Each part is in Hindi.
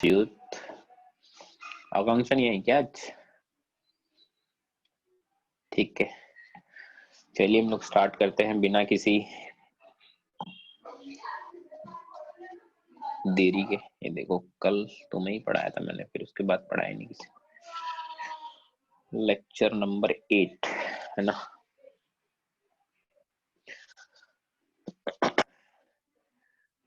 यूथ आकांक्षा नहीं है क्या आज? ठीक है, चलिए हम लोग स्टार्ट करते हैं बिना किसी देरी के। ये देखो, कल तुम्हें ही पढ़ाया था मैंने, फिर उसके बाद पढ़ाया नहीं किसी। लेक्चर नंबर 8 है ना।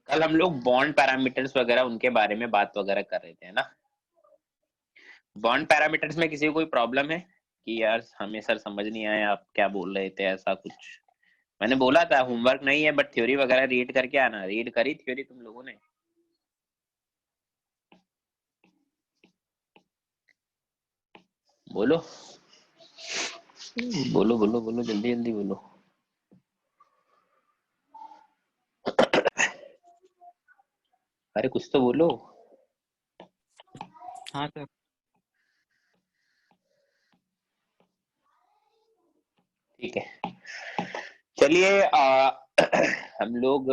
कल हम लोग बॉन्ड पैरामीटर्स वगैरह उनके बारे में बात वगैरह कर रहे थे, है ना। बॉन्ड पैरामीटर्स में किसी को कोई प्रॉब्लम है कि यार हमें सर समझ नहीं आया आप क्या बोल रहे थे, ऐसा कुछ? मैंने बोला था होमवर्क नहीं है बट थ्योरी वगैरह रीड करके आना। रीड करी थ्योरी तुम लोगों ने? बोलो बोलो बोलो बोलो, जल्दी जल्दी बोलो। अरे कुछ तो बोलो। हाँ सर। ठीक है, चलिए हम लोग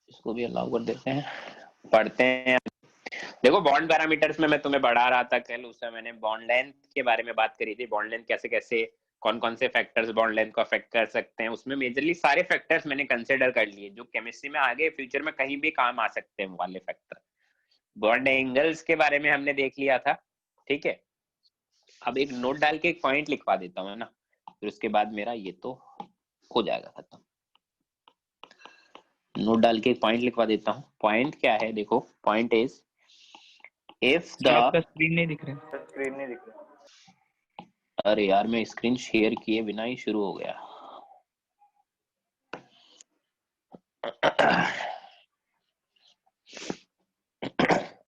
इसको भी अलाउ कर देते हैं, पढ़ते हैं। देखो बॉन्ड पैरामीटर्स में मैं तुम्हें बढ़ा रहा था कल, उसमें मैंने बॉन्ड लेंथ के बारे में बात करी थी। बॉन्ड लेंथ कैसे कैसे कौन कौन से फैक्टर्स बॉन्ड लेंथ को अफेक्ट कर सकते हैं, उसमें मेजरली सारे फैक्टर्स मैंने कंसिडर कर लिए जो केमिस्ट्री में आगे फ्यूचर में कहीं भी काम आ सकते हैं वाले फैक्टर। बॉन्ड एंगल्स के बारे में हमने देख लिया था, ठीक है। अब एक नोट डाल के एक पॉइंट लिखवा देता हूँ, है ना, फिर उसके बाद मेरा ये तो हो जाएगा खत्म। नोट डाल के एक पॉइंट लिखवा देता हूँ। पॉइंट क्या है? देखो, पॉइंट इज इफ द आपका स्क्रीन नहीं दिख रहा। अरे यार, मैं स्क्रीन शेयर किए बिना ही शुरू हो गया।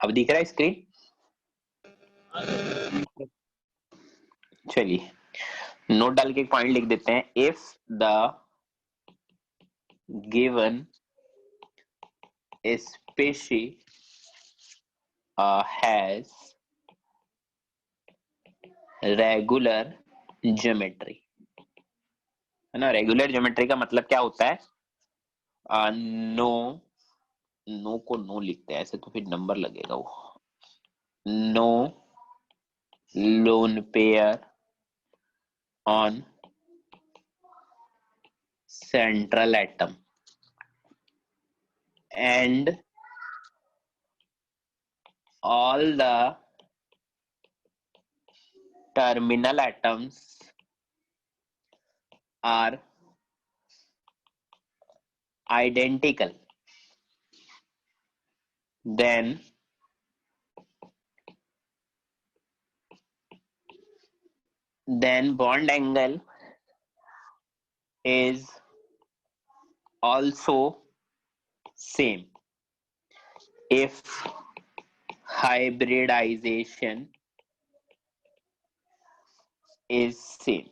अब दिख रहा है स्क्रीन? चलिए नोट डाल के एक पॉइंट लिख देते हैं। If the given species has regular geometry, है ना। रेगुलर ज्योमेट्री का मतलब क्या होता है? नो, नो को नो लिखते हैं ऐसे तो फिर नंबर लगेगा वो। No lone pair on central atom and all the terminal atoms are identical, then bond angle is also same if hybridization is same।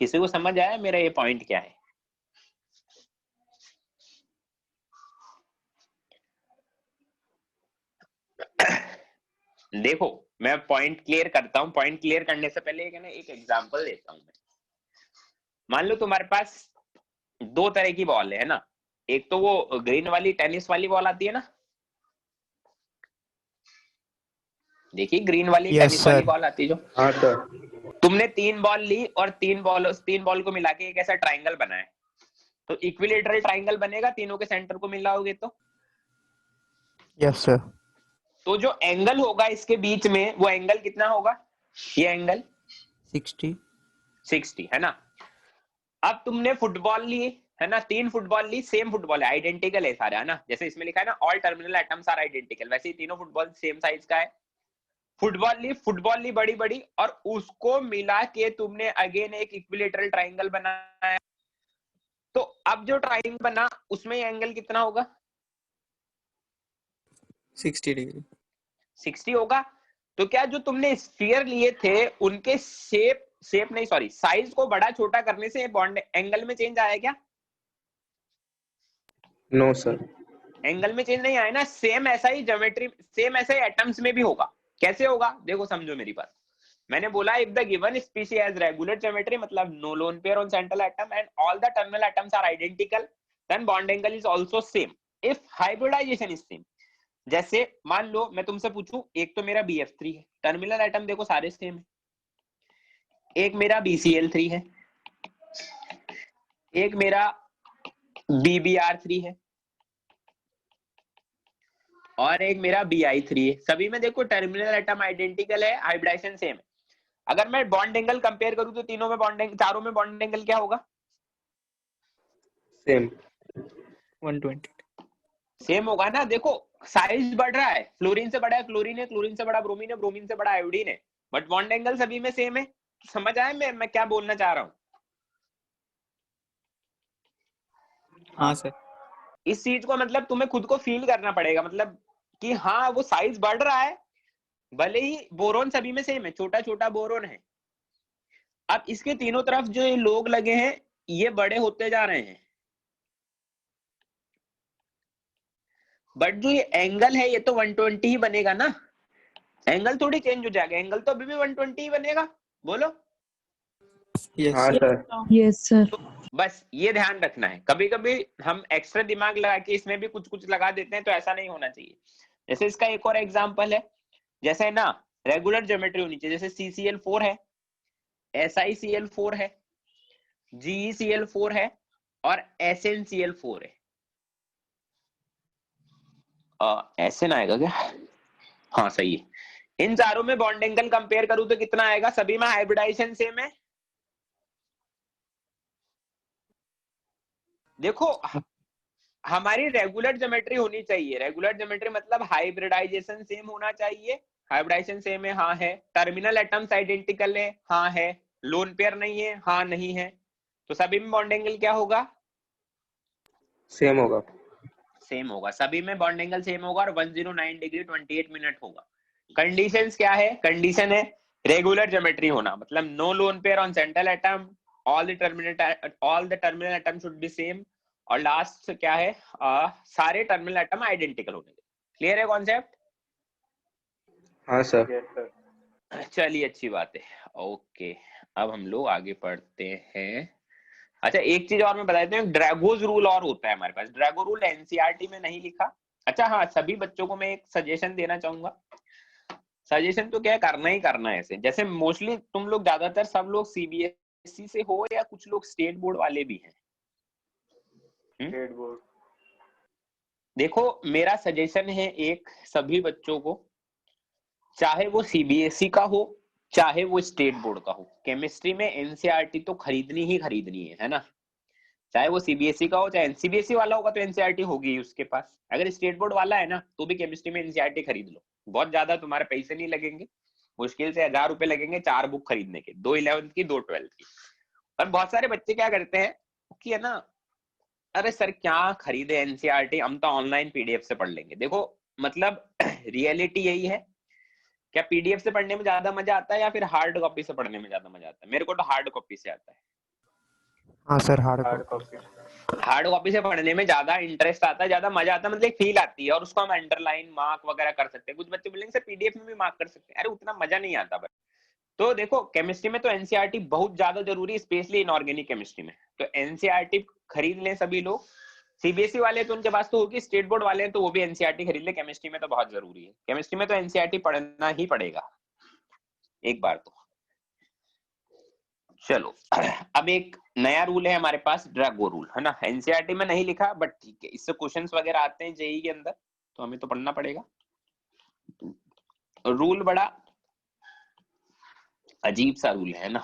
किसी को समझ आया मेरा ये पॉइंट क्या है? देखो मैं पॉइंट क्लियर करता हूं। पॉइंट क्लियर करने से पहले एक एग्जांपल देता हूं मैं। मान लो तुम्हारे पास दो तरह की बॉल है ना। एक तो वो ग्रीन वाली टेनिस वाली बॉल आती है ना, देखिए ग्रीन वाली टेनिस वाली बॉल आती है जो। हाँ सर। तुमने 3 बॉल ली और 3 बॉल को मिला के एक ऐसा ट्राइंगल बनाया, तो इक्विलेटरल ट्राइंगल बनेगा तीनों के सेंटर को मिलाओगे तो। Yes sir. तो जो एंगल होगा इसके बीच में वो एंगल कितना होगा? ये एंगल 60 है ना। अब तुमने फुटबॉल ली है ना, 3 फुटबॉल ली, सेम फुटबॉल है, आइडेंटिकल है सारे, है ना। जैसे इसमें लिखा है ना all terminal atoms are identical, वैसे ही तीनों फुटबॉल सेम साइज का है। फुटबॉल ली बड़ी बड़ी, और उसको मिला के तुमने अगेन एक इक्विलेटरल ट्राइंगल बनाया। तो अब जो ट्राइंगल बना उसमें एंगल कितना होगा? 60 डिग्री। 60 होगा। तो क्या जो तुमने स्फीयर लिए थे उनके शेप नहीं सॉरी साइज को बड़ा छोटा करने से बॉन्ड एंगल में चेंज आया क्या? No sir. एंगल में चेंज नहीं आया ना। सेम ऐसा ही ज्योमेट्री, सेम ऐसा ही एटम्स में भी होगा। कैसे होगा? देखो समझो मेरी बात। मैंने बोला if the given species has regular geometry, मतलब no lone pair on central atom and all the terminal atoms are identical, then bond angle is also same. If hybridization is same, जैसे मान लो मैं तुमसे पूछूं, एक तो मेरा BF3 है, टर्मिनल एटम देखो सारे सेम है, एक मेरा BCl3 है, एक मेरा BBr3 है, और एक मेरा Bi3 है, सभी में देखो टर्मिनल एटम आइडेंटिकल है, हाइब्रिडाइजेशन सेम है। अगर मैं बॉन्ड एंगल कंपेयर करूं तो तीनों में बॉन्ड एंगल, चारों में बॉन्ड एंगल क्या होगा? सेम 120. सेम होगा ना। देखो साइज बढ़ रहा है, फ्लोरीन से बड़ा है क्लोरीन है, क्लोरीन से बड़ा ब्रोमीन है, ब्रोमीन से बड़ा आयोडीन है, बट बॉन्ड एंगल सभी में सेम है। तो समझ आए मैं क्या बोलना चाह रहा हूँ? हाँ सर. इस चीज को मतलब तुम्हें खुद को फील करना पड़ेगा, मतलब कि हाँ वो साइज बढ़ रहा है, भले ही बोरोन सभी में सेम है, छोटा छोटा बोरोन है। अब इसके तीनों तरफ जो ये लोग लगे हैं ये बड़े होते जा रहे हैं, बट जो ये एंगल है ये तो 120 ही बनेगा ना, एंगल थोड़ी चेंज हो जाएगा, एंगल तो अभी भी 120 ही बनेगा। बोलो। Yes. हाँ सर यस सर. तो बस ये ध्यान रखना है, कभी कभी हम एक्स्ट्रा दिमाग लगा के इसमें भी कुछ कुछ लगा देते हैं, तो ऐसा नहीं होना चाहिए। जैसे इसका एक और एग्जांपल है, जैसे ना रेगुलर ज्योमेट्री होनी चाहिए, जैसे CCl4 है, SiCl4 है, GeCl4 है और SnCl4 है। SN आएगा क्या? हाँ सही है। इन चारों में बॉन्ड एंगल कंपेयर करूं तो कितना आएगा? सभी में हाइब्रिडाइजेशन सेम है। देखो हमारी रेगुलर ज्योमेट्री होनी चाहिए, रेगुलर ज्योमेट्री मतलब हाइब्रिडाइजेशन सेम होना चाहिए। हाइब्रिडाइजेशन सेम है, हाँ है। टर्मिनल एटम्स आइडेंटिकल है, हाँ है। लोन पेयर नहीं है, हाँ नहीं है। तो सभी में बॉन्ड एंगल क्या होगा? सेम होगा सेम होगा, सभी में बॉन्ड एंगल सेम होगा और 109 डिग्री 28 मिनट होगा। कंडीशंस क्या है? कंडीशन है रेगुलर ज्योमेट्री होना, मतलब no lone pair on central atom, all the terminal atom should be same, और लास्ट क्या है? सारे टर्मिनल एटम आइडेंटिकल होने। क्लियर है कॉन्सेप्ट? हाँ सर चलिए अच्छी बात है। ओके अब हम लोग आगे पढ़ते हैं। अच्छा एक चीज और मैं बता देता हूँ, ड्रैगोज रूल और होता है हमारे पास। ड्रैगो रूल एनसीईआरटी में नहीं लिखा। अच्छा हाँ, सभी बच्चों को मैं एक सजेशन देना चाहूंगा। सजेशन तो क्या है, करना ही करना है ऐसे। जैसे मोस्टली तुम लोग ज्यादातर सब लोग CBSE से हो या कुछ लोग स्टेट बोर्ड वाले भी हैं। स्टेट बोर्ड देखो मेरा सजेशन है एक सभी बच्चों को, चाहे वो CBSE का हो चाहे वो स्टेट बोर्ड का हो, केमिस्ट्री में एनसीईआरटी तो खरीदनी ही खरीदनी है ना। चाहे वो CBSE का हो चाहे CBSE वाला होगा तो एनसीईआरटी होगी ही उसके पास। अगर स्टेट बोर्ड वाला है ना तो भी केमिस्ट्री में एनसीईआरटी खरीद लो, बहुत ज्यादा तुम्हारे पैसे नहीं लगेंगे, मुश्किल से 1000 रुपए लगेंगे 4 बुक खरीदने के, 2 11th की 2 12th की। और बहुत सारे बच्चे क्या करते हैं कि है ना, अरे सर क्या खरीदे एनसीईआरटी, हम तो ऑनलाइन PDF से पढ़ लेंगे। देखो मतलब रियलिटी यही है, क्या PDF से पढ़ने में ज्यादा मजा आता है या फिर हार्ड कॉपी से पढ़ने में ज्यादा मजा आता है? मेरे को तो हार्ड कॉपी से आता है। हाँ sir, hard copy hard copy से पढ़ने में ज्यादा इंटरेस्ट आता है, ज्यादा मजा आता है, मतलब एक फील आती है, और उसको हम अंडरलाइन मार्क वगैरह कर सकते हैं। कुछ बच्चे बोलेंगे सर PDF में भी मार्क कर सकते हैं, अरे उतना मजा नहीं आता बस। तो देखो केमिस्ट्री में तो एनसीईआरटी बहुत ज्यादा जरूरी है, स्पेशली इनऑर्गेनिक केमिस्ट्री में। तो एनसीईआरटी खरीद लें सभी लोग। CBSE वाले तो उनके पास तो होगी, स्टेट बोर्ड वाले हैं तो वो भी एनसीईआरटी खरीद ले। केमिस्ट्री में तो बहुत जरूरी है, केमिस्ट्री में तो एनसीईआरटी पढ़ना ही पड़ेगा एक बार तो। चलो अब एक नया रूल है हमारे पास, ड्रैगो रूल, है ना। एनसीईआरटी में नहीं लिखा बट ठीक है, इससे क्वेश्चंस वगैरह आते हैं जेईई के अंदर, तो हमें तो पढ़ना पड़ेगा। रूल बड़ा अजीब सा रूल है ना,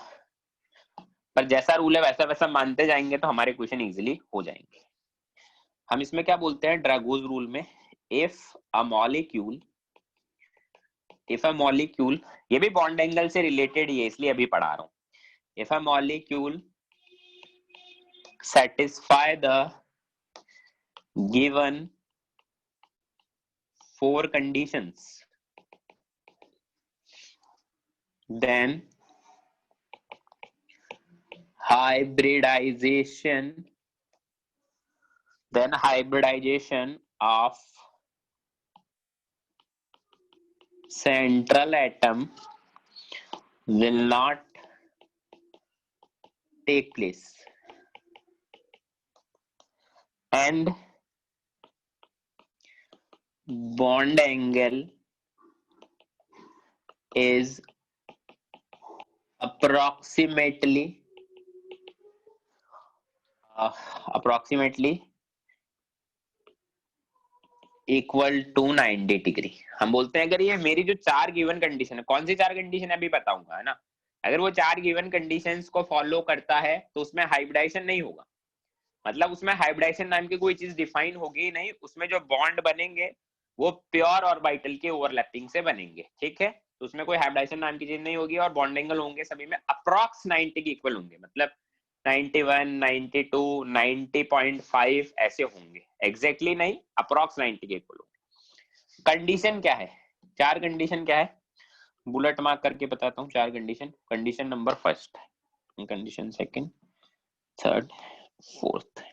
पर जैसा रूल है वैसा वैसा मानते जाएंगे तो हमारे क्वेश्चन इजीली हो जाएंगे। हम इसमें क्या बोलते हैं ड्रैगोज रूल में, इफ अ मॉलिक्यूल, ये भी बॉन्ड एंगल से रिलेटेड ही है इसलिए अभी पढ़ा रहा हूं। If a molecule satisfy the given 4 conditions, then hybridization of central atom will not take place, and bond angle is approximately equal to 90 degree. हम बोलते हैं अगर ये मेरी जो चार गिवन कंडीशन है, कौन सी चार कंडीशन है अभी बताऊंगा, है ना। अगर वो चार गिवन कंडीशंस को फॉलो करता है तो उसमें हाइब्रिडाइजेशन नहीं होगा, मतलब उसमें हाइब्रिडाइजेशन नाम की कोई चीज डिफाइन होगी नहीं, उसमें जो बॉन्ड बनेंगे वो प्योर ऑर्बिटल के ओवरलैपिंग से बनेंगे, ठीक है। तो उसमें कोई हाइब्रिडाइजेशन नाम की चीज नहीं होगी और बॉन्ड एंगल होंगे सभी में अप्रॉक्स 90 के इक्वल होंगे, मतलब 91, 92, 90.5 ऐसे होंगे, एग्जैक्टली नहीं, अप्रॉक्स 90 के इक्वल होंगे। कंडीशन क्या है, चार कंडीशन क्या है, बुलेट मार्क करके बताता हूँ चार condition. Condition number first, condition second, third, fourth.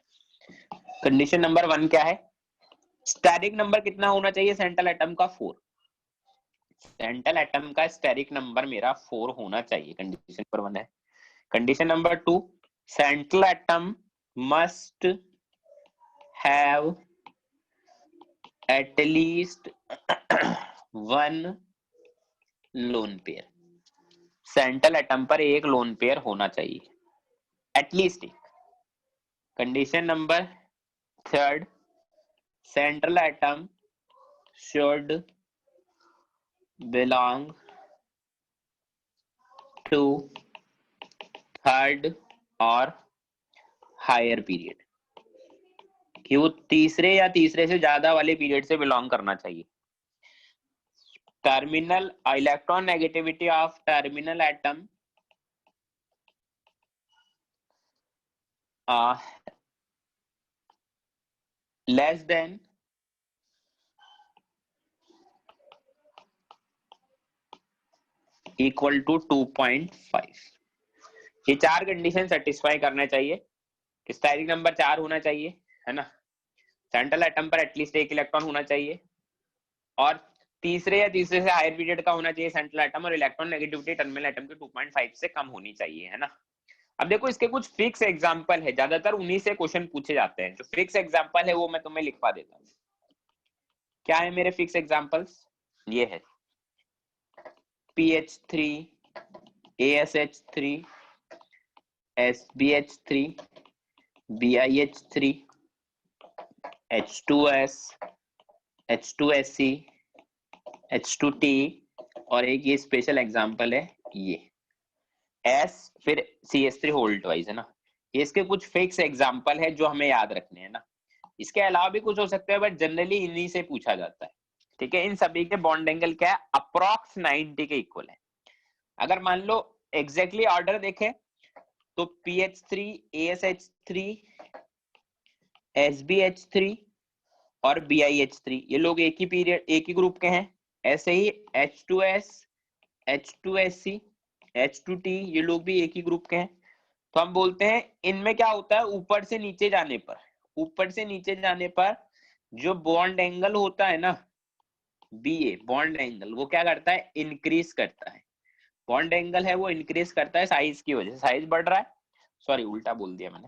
Condition number 1 क्या है, स्टेरिक नंबर कितना होना चाहिए सेंट्रल एटम का, 4। सेंट्रल एटम का स्टेरिक नंबर मेरा 4 होना चाहिए, कंडीशन नंबर 1 है। Condition number 2, central atom must have at least one lone pair. Central atom पर एक लोन पेयर होना चाहिए, एटलीस्ट एक। Condition number 3, central atom should belong to third और हायर पीरियड, कि वो तीसरे या तीसरे से ज्यादा वाले पीरियड से बिलोंग करना चाहिए। Terminal electronegativity of terminal atom less than equal to 2.5। ये चार कंडीशन सेटिस्फाई करने चाहिए कि स्टेरिक नंबर 4 होना चाहिए, है ना, सेंट्रल एटम पर एटलीस्ट एक इलेक्ट्रॉन होना चाहिए, और तीसरे या तीसरे से हायर पीरियड का होना चाहिए सेंट्रल एटम, और इलेक्ट्रॉन नेगेटिविटी टर्मिनल एटम के 2.5 से कम होनी चाहिए, है ना। अब देखो इसके कुछ फिक्स एग्जांपल है, ज्यादातर उन्हीं से क्वेश्चन पूछे जाते हैं। जो फिक्स एग्जांपल है वो मैं तुम्हें लिखवा देता हूँ। क्या है मेरे फिक्स एग्जांपल्स, ये है PH3, ASH3, SBH3, BiH3, H2S, H2SC, H2T, और एक ये स्पेशल एग्जांपल है ये S फिर CH3 होल्ड वाइज, है ना। ये इसके कुछ फिक्स एग्जांपल है जो हमें याद रखने हैं ना। इसके अलावा भी कुछ हो सकता है बट जनरली इन्हीं से पूछा जाता है, ठीक है। इन सभी के बॉन्ड एंगल क्या है, अप्रॉक्स 90 के इक्वल है। अगर मान लो एग्जैक्टली ऑर्डर देखें तो PH3, ASH3, SBH3 और BiH3 ये लोग एक ही पीरियड एक ही ग्रुप के हैं। ऐसे ही H2S, H2SC, H2T ये लोग भी एक ही ग्रुप के हैं। तो हम बोलते हैं इनमें क्या होता है, ऊपर से नीचे जाने पर जो बॉन्ड एंगल होता है ना, BA बॉन्ड एंगल, वो क्या करता है, इंक्रीज करता है। बॉन्ड एंगल है वो इंक्रीज करता है साइज की वजह से, साइज बढ़ रहा है, सॉरी उल्टा बोल दिया मैंने।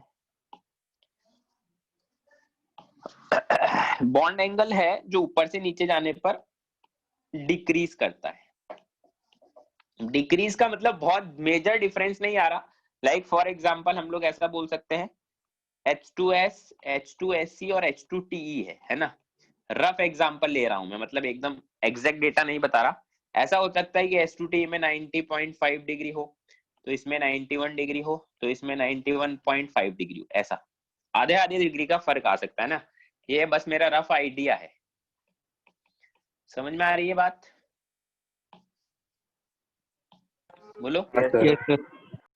बॉन्ड एंगल है जो ऊपर से नीचे जाने पर डिक्रीज करता है। डिक्रीज का मतलब बहुत मेजर डिफरेंस नहीं आ रहा। लाइक फॉर एग्जांपल हम लोग ऐसा बोल सकते हैं H2S, H2SC और H2TE है ना। रफ एग्जांपल ले रहा हूं मैं, मतलब एकदम एग्जैक्ट डेटा नहीं बता रहा। ऐसा हो सकता है कि H2TE में 90.5 डिग्री हो, तो इसमें 91 डिग्री हो, तो इसमें 91.5 डिग्री हो, ऐसा आधे आधे डिग्री का फर्क आ सकता है ना। ये बस मेरा रफ आइडिया है, समझ में आ रही है बात, बोलो। Yes sir.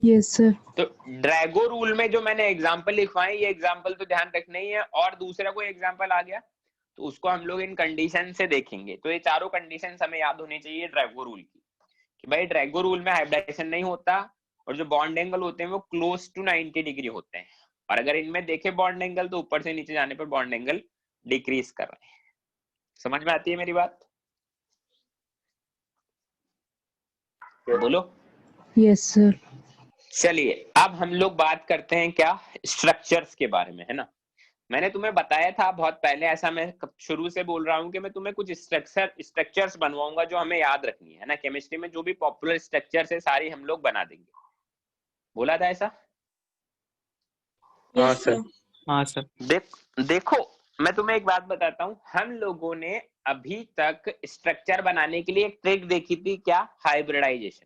Yes sir. तो ड्रैगो रूल में जो मैंने एग्जांपल लिखवाए, ये एग्जांपल तो ध्यान रखना ही है, और दूसरा कोई एग्जांपल आ गया तो उसको हम लोग इन कंडीशन से देखेंगे। तो ये चारों कंडीशन हमें याद होनी चाहिए ड्रैगो रूल की, कि भाई ड्रैगो रूल में हाइब्रिडाइजेशन नहीं होता और जो बॉन्ड एंगल होते हैं वो क्लोज टू 90 डिग्री होते हैं, और अगर इनमें देखे बॉन्ड एंगल तो ऊपर से नीचे जाने पर बॉन्ड एंगल डिक्रीज कर रहे हैं। समझ में आती है मेरी बात, बोलो। Yes sir. चलिए अब हम लोग बात करते हैं क्या, स्ट्रक्चर्स के बारे में, है ना। मैंने तुम्हें बताया था बहुत पहले, ऐसा मैं शुरू से बोल रहा हूँ कि मैं तुम्हें कुछ स्ट्रक्चर्स बनवाऊंगा जो हमें याद रखनी है ना। केमिस्ट्री में जो भी पॉपुलर स्ट्रक्चर्स है सारी हम लोग बना देंगे, बोला था ऐसा। हाँ सर। हाँ सर। देखो मैं तुम्हें एक बात बताता हूँ, हम लोगों ने अभी तक स्ट्रक्चर बनाने के लिए एक ट्रिक देखी थी, क्या? हाइब्रिडाइजेशन।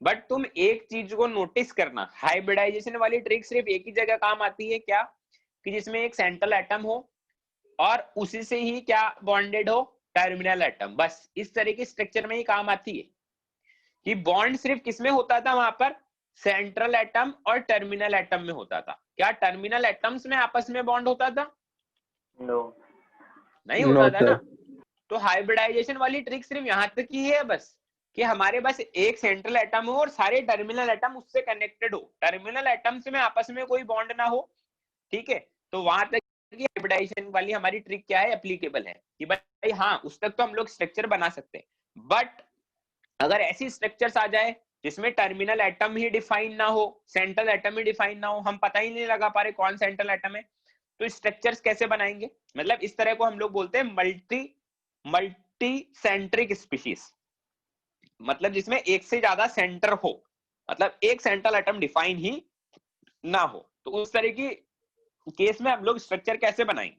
बट तुम एक चीज को नोटिस करना, हाइब्रिडाइजेशन वाली ट्रिक सिर्फ एक ही जगह काम आती है, क्या? कि जिसमें एक सेंट्रल एटम हो और उसी से ही क्या बॉन्डेड हो, टर्मिनल एटम। बस इस तरह की स्ट्रक्चर में ही काम आती है। कि बॉन्ड सिर्फ किसमें होता था वहां पर? सेंट्रल एटम और टर्मिनल एटम में होता था। क्या टर्मिनल एटम्स में आपस में बॉन्ड होता था? नो, नहीं होता था ना। सर। तो हाइब्रिडाइजेशन वाली ट्रिक सिर्फ यहां तक ही है बस, कि हमारे पास एक सेंट्रल एटम हो और सारे टर्मिनल एटम उससे कनेक्टेड हो, टर्मिनल एटम्स में आपस में कोई बॉन्ड ना हो, ठीक है? तो वहां तक हाइब्रिडाइजेशन वाली हमारी ट्रिक क्या है, एप्लीकेबल है। कि भाई हाँ, उस तक तो हम लोग स्ट्रक्चर बना सकते हैं, बट अगर ऐसी स्ट्रक्चर्स आ जाए जिसमें टर्मिनल एटम ही डिफाइन ना हो, सेंट्रल एटम ही डिफाइन ना हो, हम पता ही नहीं लगा पा रहे कौन सेंट्रल एटम है, तो स्ट्रक्चर्स कैसे बनाएंगे? मतलब इस तरह को हम लोग बोलते हैं मल्टी सेंट्रिक स्पीशीज, मतलब जिसमें एक से ज्यादा सेंटर हो, मतलब एक सेंट्रल एटम डिफाइन ही ना हो। तो उस तरह की केस में हम लोग स्ट्रक्चर कैसे बनाएंगे?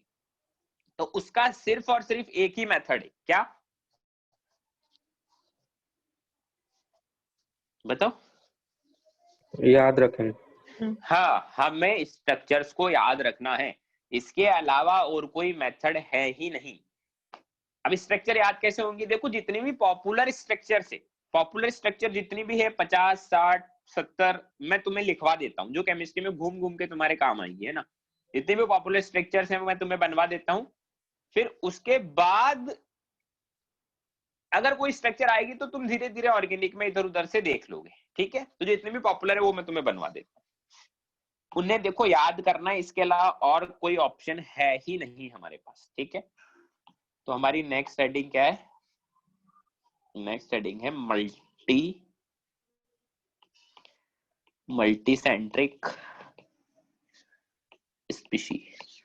तो उसका सिर्फ और सिर्फ एक ही मेथड है, क्या? बताओ। याद रखें। हाँ, हमें स्ट्रक्चर्स को याद रखना है, इसके अलावा और कोई मेथड है ही नहीं। अब स्ट्रक्चर याद कैसे होंगे? देखो जितनी भी पॉपुलर स्ट्रक्चर जितनी भी है 50, 60, 70 मैं तुम्हें लिखवा देता हूँ, जो केमिस्ट्री में घूम घूम के तुम्हारे काम आएंगी, है ना। जितने भी पॉपुलर स्ट्रक्चर्स हैं मैं तुम्हें बनवा देता हूँ, फिर उसके बाद अगर कोई स्ट्रक्चर आएगी तो तुम धीरे धीरे ऑर्गेनिक में इधर उधर से देख लोगे, ठीक है? तो जितने भी पॉपुलर है वो मैं तुम्हें बनवा देता हूँ, उन्हें देखो याद करना है, इसके अलावा और कोई ऑप्शन है ही नहीं हमारे पास, ठीक है? तो हमारी नेक्स्ट हेडिंग क्या है? नेक्स्ट हेडिंग है मल्टी सेंट्रिक स्पीशीज।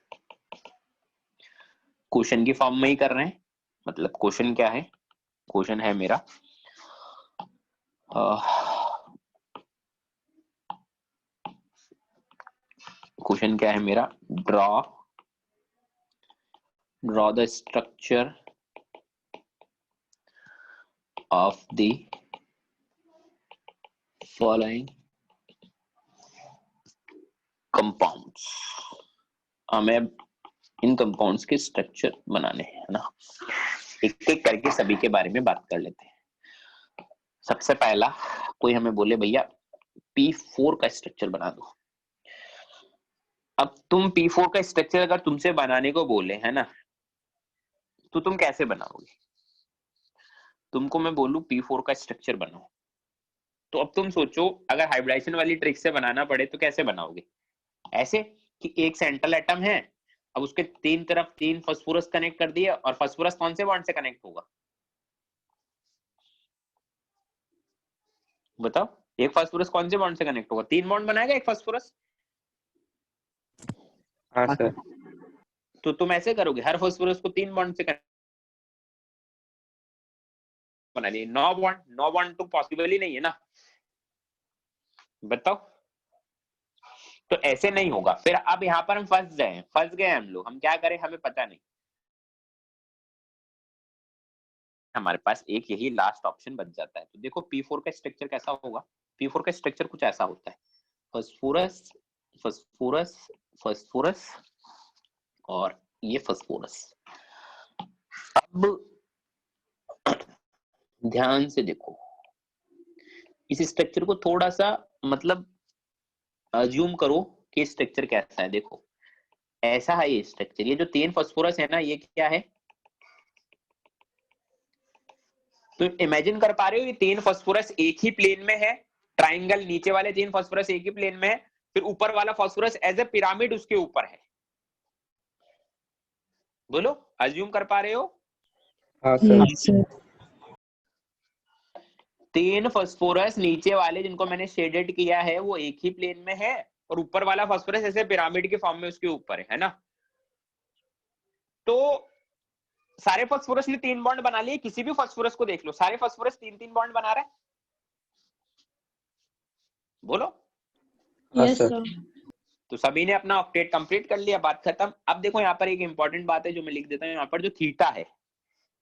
क्वेश्चन की फॉर्म में ही कर रहे हैं। मतलब क्वेश्चन क्या है? क्वेश्चन है मेरा क्वेश्चन क्या है मेरा? Draw the structure of the following compounds. हमें इन कंपाउंड्स के स्ट्रक्चर बनाने हैं, है ना। एक एक करके सभी के बारे में बात कर लेते हैं। सबसे पहला कोई हमें बोले भैया P4 का स्ट्रक्चर बना दो। अब तुम P4 का स्ट्रक्चर अगर तुमसे बनाने को बोले, है ना, तो तुम कैसे बनाओगे? तुमको मैं बोलूं P4 का स्ट्रक्चर बनाओ, तो अब तुम सोचो अगर हाइब्रिडाइजेशन वाली ट्रिक से बनाना पड़े तो कैसे बनाओगे? ऐसे कि एक सेंट्रल एटम है, अब उसके तीन तरफ तीन फास्फोरस कनेक्ट कर दिए, और फास्फोरस कौन से बॉन्ड से कनेक्ट होगा? बताओ, एक फास्फोरस कौन से बॉन्ड से कनेक्ट होगा? तीन बॉन्ड बनाएगा एक फास्फोरस। हाँ सर। तो तुम ऐसे करोगे, हर फास्फोरस को तीन बॉन्ड से कनेक्ट बना लिए, 9 बॉन्ड तो पॉसिबल ही नहीं है ना। बताओ, तो ऐसे नहीं होगा। फिर अब यहाँ पर हम फंस गए हम लोग, हम क्या करें हमें पता नहीं। हमारे पास एक यही लास्ट ऑप्शन बच जाता है। तो देखो P4 का स्ट्रक्चर कैसा होगा? P4 का स्ट्रक्चर कुछ ऐसा होता है, फास्फोरस फास्फोरस फास्फोरस और ये फास्फोरस। अब ध्यान से देखो इस स्ट्रक्चर को, थोड़ा सा मतलब अज्यूम करो कि स्ट्रक्चर कैसा है। देखो ऐसा है ये स्ट्रक्चर, ये जो तीन फास्फोरस है ना, ये क्या है? तो इमेजिन कर पा रहे हो ये तीन फास्फोरस एक ही प्लेन में है, ट्राइंगल नीचे वाले तीन फास्फोरस एक ही प्लेन में है, फिर ऊपर वाला फास्फोरस एज ए पिरामिड उसके ऊपर है। बोलो, अज्यूम कर पा रहे हो? हाँ सर। Yes, sir. तीन फास्फोरस नीचे वाले जिनको मैंने शेडेड किया है वो एक ही प्लेन में है, और ऊपर वाला फास्फोरस ऐसे पिरामिड के फॉर्म में उसके ऊपर है ना। तो सारे फास्फोरस ने 3 बॉन्ड बना लिए, किसी भी फास्फोरस को देख लो, सारे फास्फोरस 3-3 बॉन्ड बना रहे हैं, बोलो। हाँ Yes, सर। sir. तो सभी ने अपना ऑक्टेट कंप्लीट कर लिया, बात खत्म। अब देखो यहाँ पर एक इंपॉर्टेंट बात है जो मैं लिख देता हूँ, यहाँ पर जो थीटा है,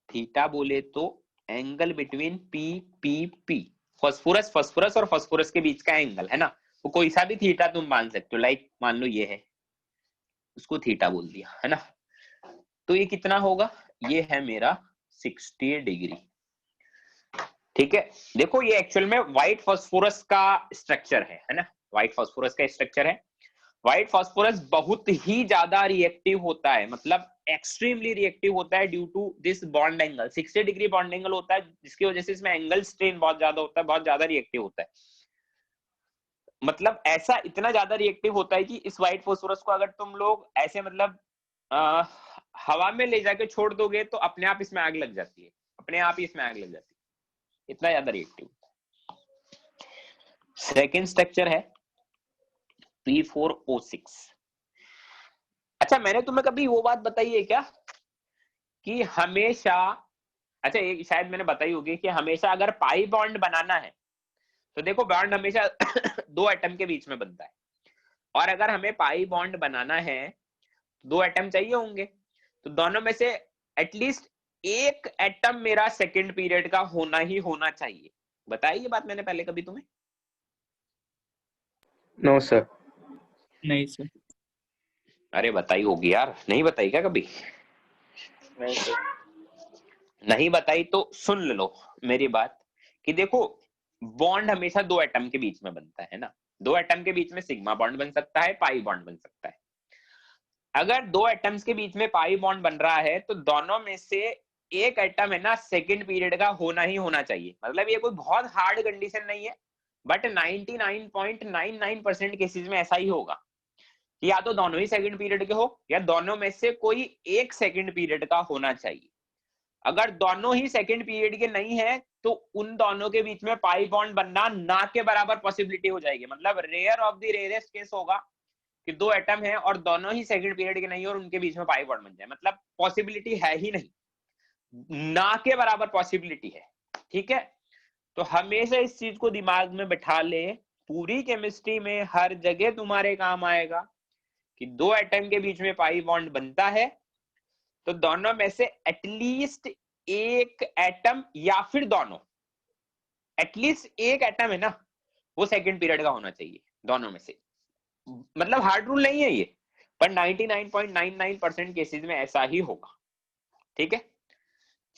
थीटा बोले तो angle between P P P, phosphorus phosphorus और फास्फोरस के बीच का एंगल है ना, तो कोई सा भी थीटा तुम मान सकते हो, लाइक मान लो ये है, उसको थीटा बोल दिया है ना। तो ये कितना होगा, ये है मेरा 60 डिग्री। ठीक है, देखो ये एक्चुअल में व्हाइट फास्फोरस का स्ट्रक्चर है ना, व्हाइट फास्फोरस का स्ट्रक्चर है। व्हाइट फास्फोरस बहुत ही ज्यादा रिएक्टिव होता है, मतलब एक्सट्रीमली रिएक्टिव होता है due to this bond angle, 60 degree bond angle होता है, जिसकी वजह से इसमें एंगल स्ट्रेन बहुत ज्यादा होता है, बहुत ज्यादा रिएक्टिव होता है। मतलब ऐसा इतना ज्यादा रिएक्टिव होता है कि इस व्हाइट फास्फोरस को अगर तुम लोग ऐसे मतलब हवा में ले जाके छोड़ दोगे तो अपने आप इसमें आग लग जाती है, अपने आप ही इसमें आग लग जाती है, इतना ज्यादा रिएक्टिव। सेकेंड स्ट्रक्चर है P4O6। अच्छा, मैंने तुम्हें कभी वो बात बताई है क्या कि हमेशा, अच्छा ये शायद मैंने बताई होगी कि हमेशा अगर पाई बॉन्ड बनाना है तो देखो बॉन्ड हमेशा 2 एटम के बीच में बनता है, और अगर हमें पाई बॉन्ड बनाना है 2 एटम चाहिए होंगे, तो दोनों में से एटलीस्ट एक एटम मेरा सेकंड पीरियड का होना ही होना चाहिए। बताई ये बात मैंने पहले कभी तुम्हें? No sir. नहीं सर। अरे बताई होगी यार, नहीं बताई क्या कभी? नहीं सर। नहीं बताई तो सुन लो मेरी बात, कि देखो बॉन्ड हमेशा 2 एटम के बीच में बनता है ना, 2 एटम के बीच में सिग्मा बॉन्ड बन सकता है, पाई बॉन्ड बन सकता है। अगर 2 एटम्स के बीच में पाई बॉन्ड बन रहा है तो दोनों में से एक एटम है ना सेकंड पीरियड का होना ही होना चाहिए। मतलब ये कोई बहुत हार्ड कंडीशन नहीं है, बट 99.99% केसेस में ऐसा ही होगा कि या तो दोनों ही सेकंड पीरियड के हो या दोनों में से कोई एक सेकंड पीरियड का होना चाहिए। अगर दोनों ही सेकंड पीरियड के नहीं है तो उन दोनों के बीच में पाई बॉन्ड बनना ना के बराबर पॉसिबिलिटी हो जाएगी। मतलब rare of the rarest case होगा कि 2 एटम है और दोनों ही सेकंड पीरियड के नहीं और उनके बीच में पाई बॉन्ड बन जाए, मतलब पॉसिबिलिटी है ही नहीं, ना के बराबर पॉसिबिलिटी है। ठीक है, तो हमेशा इस चीज को दिमाग में बैठा ले, पूरी केमिस्ट्री में हर जगह तुम्हारे काम आएगा कि 2 एटम के बीच में पाई बॉन्ड बनता है तो दोनों में से एटलीस्ट एक एटम या फिर दोनों, एटलीस्ट एक एटम है ना वो सेकंड पीरियड का होना चाहिए दोनों में से। मतलब हार्ड रूल नहीं है ये, पर 99.99% केसेस में ऐसा ही होगा। ठीक है,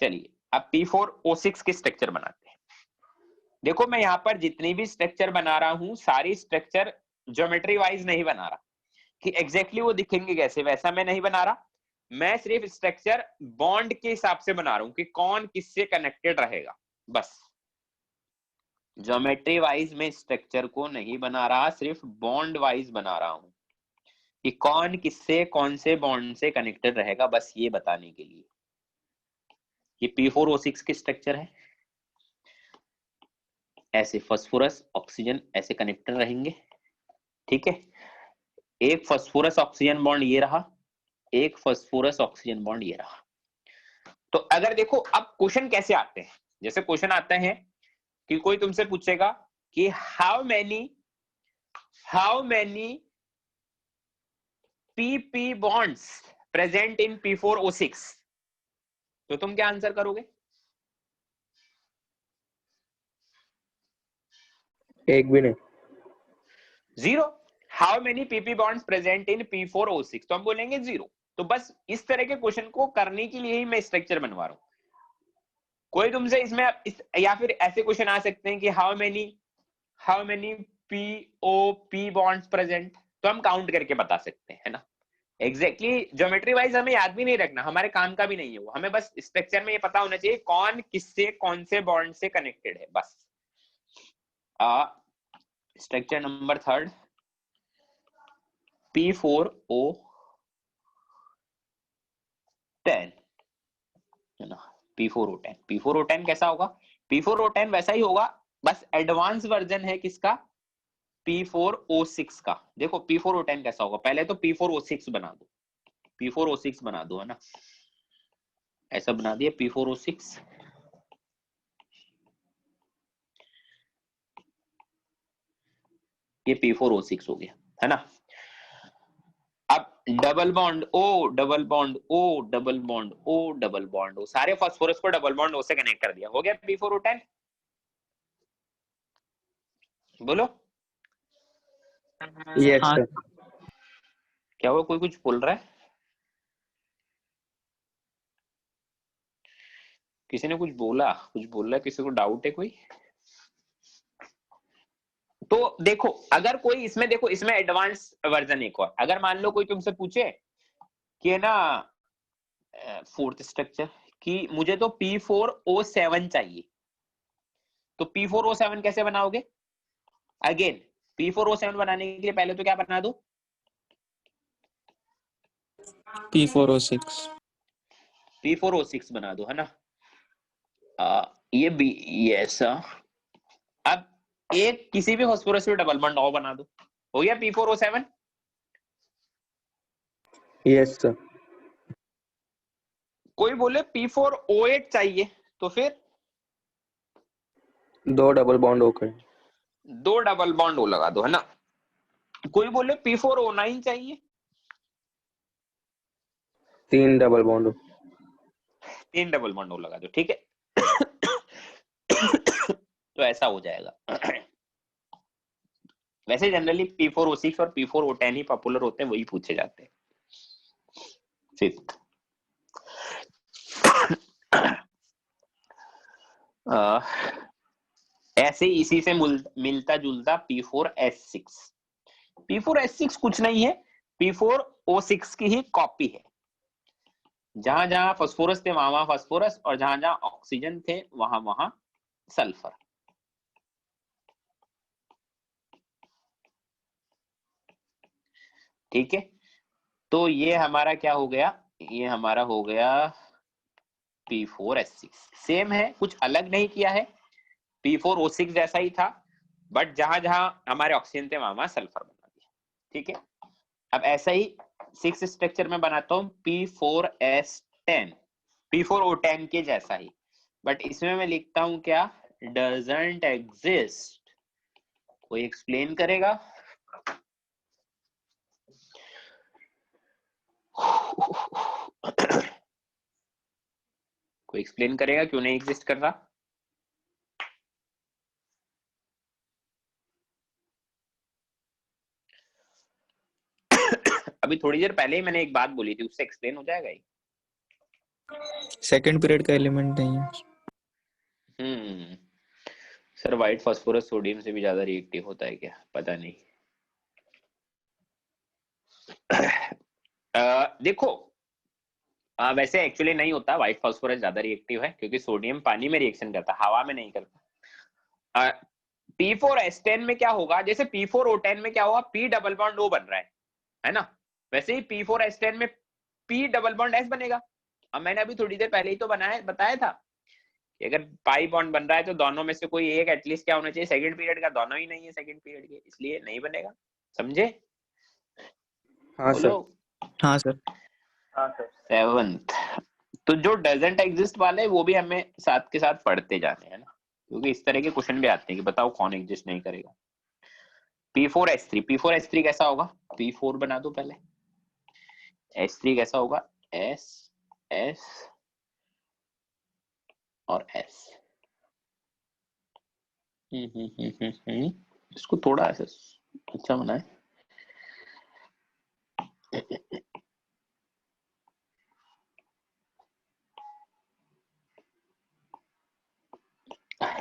चलिए अब P4O6 के स्ट्रक्चर बनाते हैं। देखो मैं यहां पर जितनी भी स्ट्रक्चर बना रहा हूं सारी स्ट्रक्चर ज्योमेट्री वाइज नहीं बना रहा कि एग्जैक्टली वो दिखेंगे कैसे, वैसा मैं नहीं बना रहा। मैं सिर्फ स्ट्रक्चर बॉन्ड के हिसाब से बना रहा हूं कि कौन किससे कनेक्टेड रहेगा, बस। ज्योमेट्री वाइज में स्ट्रक्चर को नहीं बना रहा, सिर्फ बॉन्ड वाइज बना रहा हूं कि कौन किससे कौन से बॉन्ड से कनेक्टेड रहेगा, बस ये बताने के लिए। ये P4O6 की स्ट्रक्चर है, ऐसे फास्फोरस ऑक्सीजन ऐसे कनेक्टेड रहेंगे। ठीक है, एक फास्फोरस ऑक्सीजन बॉन्ड ये रहा, एक फास्फोरस ऑक्सीजन बॉन्ड ये रहा। तो अगर देखो अब क्वेश्चन कैसे आते हैं, जैसे क्वेश्चन आते हैं कि कोई तुमसे पूछेगा कि how many PP bonds present in P4O6, तो तुम क्या आंसर करोगे? एक भी नहीं। 0। How many PP bonds present in P4O6, तो हम बोलेंगे 0। तो बस इस तरह के क्वेश्चन को करने के लिए ही मैं स्ट्रक्चर बनवा रहा हूं। कोई तुमसे इसमें या फिर ऐसे क्वेश्चन आ सकते हैं कि how many POP bonds present, तो हम काउंट करके बता सकते हैं, है ना। एग्जैक्टली ज्योमेट्री वाइज हमें याद भी नहीं रखना, हमारे काम का भी नहीं है वो, हमें बस स्ट्रक्चर में ये पता होना चाहिए कौन किससे कौन से बॉन्ड से कनेक्टेड है, बस। स्ट्रक्चर नंबर 3 P4O10 है ना, P4O10 कैसा होगा? P4O10 वैसा ही होगा, बस एडवांस वर्जन है किसका? P4O6 का। देखो P4O10 कैसा होगा, पहले तो P4O6 बना दो, P4O6 बना दो, है ना। ऐसा बना दिया P4O6, ये P4O6 हो गया, है ना। अब double bond O, double bond O, double bond O, double bond O, सारे फास्फोरस को डबल बॉन्ड O से कनेक्ट कर दिया, हो गया P4O10। बोलो यस हाँ सर। क्या हुआ, कोई कुछ बोल रहा है? किसी ने कुछ बोला, कुछ बोल रहा है, किसी को डाउट है कोई? तो देखो, अगर कोई इसमें, देखो इसमें एडवांस वर्जन एक और, अगर मान लो कोई तुमसे पूछे कि ना फोर्थ स्ट्रक्चर कि मुझे तो P4O7 चाहिए, तो P4O7 कैसे बनाओगे? अगेन P4O7 बनाने के लिए पहले तो क्या बना दो, P4O6। P4O6 बना दो, है ना। ये भी ये ऐसा। अब एक किसी भी फास्फोरस में डबल बॉन्ड O बना दो, हो गया P4O7। Yes sir. कोई बोले P4O8 चाहिए, तो फिर 2 डबल बॉन्ड हो गए। 2 डबल बॉन्ड O लगा दो, है ना। कोई बोले P4O9 चाहिए, 3 डबल बॉन्ड हो। 3 डबल बॉन्ड O लगा दो, ठीक है। तो ऐसा हो जाएगा। वैसे जनरली P4O6 और P4O10 ही पॉपुलर होते हैं, वही पूछे जाते हैं। फिफ्थ, ऐसे इसी से मिलता जुलता P4S6। P4S6 कुछ नहीं है, P4O6 की ही कॉपी है। जहां जहां फास्फोरस थे वहां वहां फास्फोरस, और जहां जहां ऑक्सीजन थे वहां वहां सल्फर। ठीक है, तो ये हमारा क्या हो गया, ये हमारा हो गया P4S6। सेम है, कुछ अलग नहीं किया है, P4O6 जैसा ही था, बट जहां जहां हमारे ऑक्सीजन थे वहां वहां सल्फर बना दिया। ठीक है, अब ऐसा ही 6 स्ट्रक्चर में बनाता हूं P4S10, P4O10 के जैसा ही, बट इसमें मैं लिखता हूं क्या, डजंट एग्जिस्ट। कोई एक्सप्लेन करेगा? कोई एक्सप्लेन करेगा क्यों नहीं एग्जिस्ट कर रहा? अभी थोड़ी देर पहले ही मैंने एक बात बोली थी, उससे एक्सप्लेन हो जाएगा ही। सेकंड पीरियड का एलिमेंट नहीं है। सर व्हाइट फास्फोरस सोडियम से भी ज्यादा रिएक्टिव होता है क्या? पता नहीं। देखो, वैसे एक्चुअली नहीं होता, व्हाइट फास्फोरस ज्यादा रिएक्टिव है क्योंकि सोडियम पानी में रिएक्शन करता है, हवा में नहीं करता। P4S10 में क्या होगा, जैसे P4O10 में क्या होगा, P डबल बॉन्ड O बन रहा है ना, वैसे ही P4S10 में P डबल बॉन्ड S बनेगा। अब मैंने अभी थोड़ी देर पहले ही तो बताया था कि अगर पाई बॉन्ड बन रहा है तो दोनों में से कोई एक एटलीस्ट क्या होना चाहिए, सेकंड पीरियड का। दोनों ही नहीं है सेकंड पीरियड के, इसलिए नहीं बनेगा। समझे? हाँ बोलो। सर। हाँ सर। हाँ सर। सेवंथ, तो जो डजंट एग्जिस्ट वाले वो भी हमें साथ के साथ पढ़ते जाने हैं ना, क्योंकि इस तरह के क्वेश्चन भी आते हैं कि बताओ कौन एग्जिस्ट नहीं करेगा। P4S3 कैसा होगा, P4 बना दो पहले। S3 कैसा होगा, S S और S। इसको थोड़ा ऐसा अच्छा बनाए।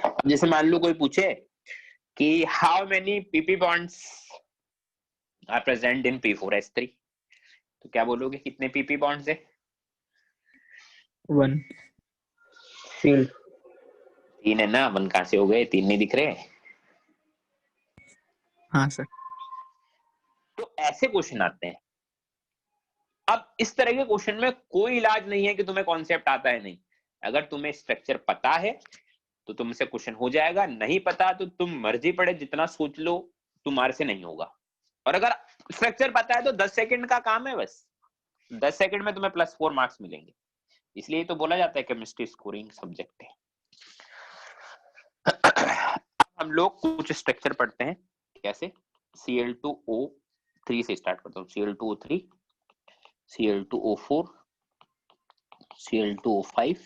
अब जैसे मान लो कोई पूछे कि how many PP bonds are present in P4S3, तो क्या बोलोगे, कितने PP बॉन्ड्स है? 1। 3। 3 है ना, 1 कहां से हो गए, 3 नहीं दिख रहे? हाँ सर। तो ऐसे क्वेश्चन आते हैं। अब इस तरह के क्वेश्चन में कोई इलाज नहीं है कि तुम्हें कॉन्सेप्ट आता है नहीं, अगर तुम्हें स्ट्रक्चर पता है तो तुमसे क्वेश्चन हो जाएगा, नहीं पता तो तुम मर्जी पड़े जितना सोच लो, तुम्हारे से नहीं होगा। और अगर स्ट्रक्चर पता है तो 10 सेकंड का काम है बस, 10 सेकंड में तुम्हें +4 मार्क्स मिलेंगे। इसलिए तो बोला जाता है केमिस्ट्री स्कोरिंग सब्जेक्ट है। हम लोग कुछ स्ट्रक्चर पढ़ते हैं कैसे। Cl2O3 से स्टार्ट करता हूँ। Cl2O3, Cl2O4, Cl2O5,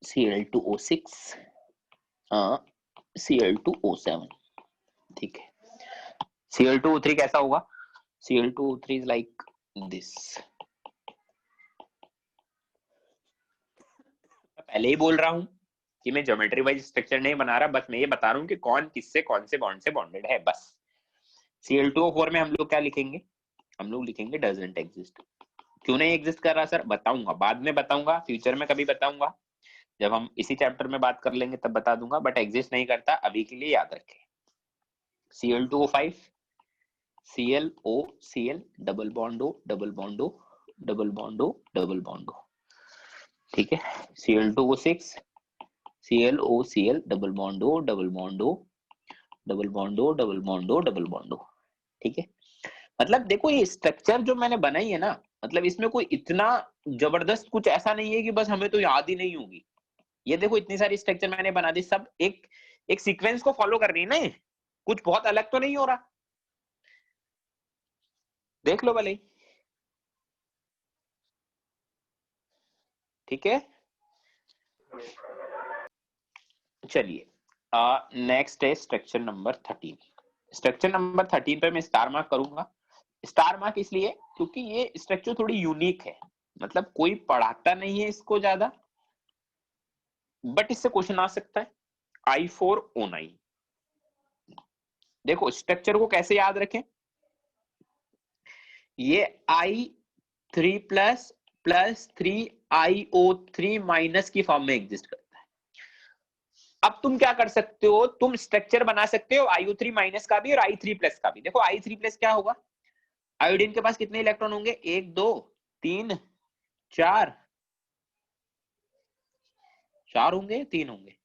Cl2O6, Cl2O7। ठीक है, Cl2O3 कैसा होगा? Cl2O3 is like this। पहले ही बोल रहा हूं कि मैं ज्योमेट्री वाइज स्ट्रक्चर नहीं बना रहा, बस मैं ये बता रहा हूं कि कौन किससे कौन से बॉन्ड से बॉन्डेड है बस। Cl2O4 में हम लोग क्या लिखेंगे? हम लोग लिखेंगे डजंट एग्जिस्ट। क्यों नहीं एग्जिस्ट कर रहा सर? बताऊंगा, बाद में बताऊंगा, फ्यूचर में कभी बताऊंगा, जब हम इसी चैप्टर में बात कर लेंगे तब बता दूंगा, बट एग्जिस्ट नहीं करता, अभी के लिए याद रखें। Cl2O5, ClO, Cl, double bond O, double bond O, double bond O, double bond O। ठीक है, Cl2O6, ClO, Cl, double bond O, double bond O, double bond O, double bond O, double bond O। ठीक है, मतलब देखो ये स्ट्रक्चर जो मैंने बनाई है ना, मतलब इसमें कोई इतना जबरदस्त कुछ ऐसा नहीं है कि बस हमें तो याद ही नहीं होगी। ये देखो इतनी सारी स्ट्रक्चर मैंने बना दी, सब एक एक सीक्वेंस को फॉलो कर रही है ना, ये कुछ बहुत अलग तो नहीं हो रहा। देख लो भले ही। ठीक है, चलिए नेक्स्ट है स्ट्रक्चर नंबर 13। स्ट्रक्चर नंबर 13 पे मैं स्टार मार्क करूंगा। स्टार मार्क इसलिए क्योंकि ये स्ट्रक्चर थोड़ी यूनिक है, मतलब कोई पढ़ाता नहीं है इसको ज्यादा, बट इससे क्वेश्चन आ सकता है। I4O9। देखो स्ट्रक्चर को कैसे याद रखें, ये I3 plus plus 3IO3 minus की फॉर्म में एग्जिस्ट करता है। अब तुम क्या कर सकते हो, तुम स्ट्रक्चर बना सकते हो IO3 माइनस का भी और I3 प्लस का भी। देखो I3 प्लस क्या होगा, आयोडीन के पास कितने इलेक्ट्रॉन होंगे? 1 2 3 4 4 होंगे, 3 होंगे,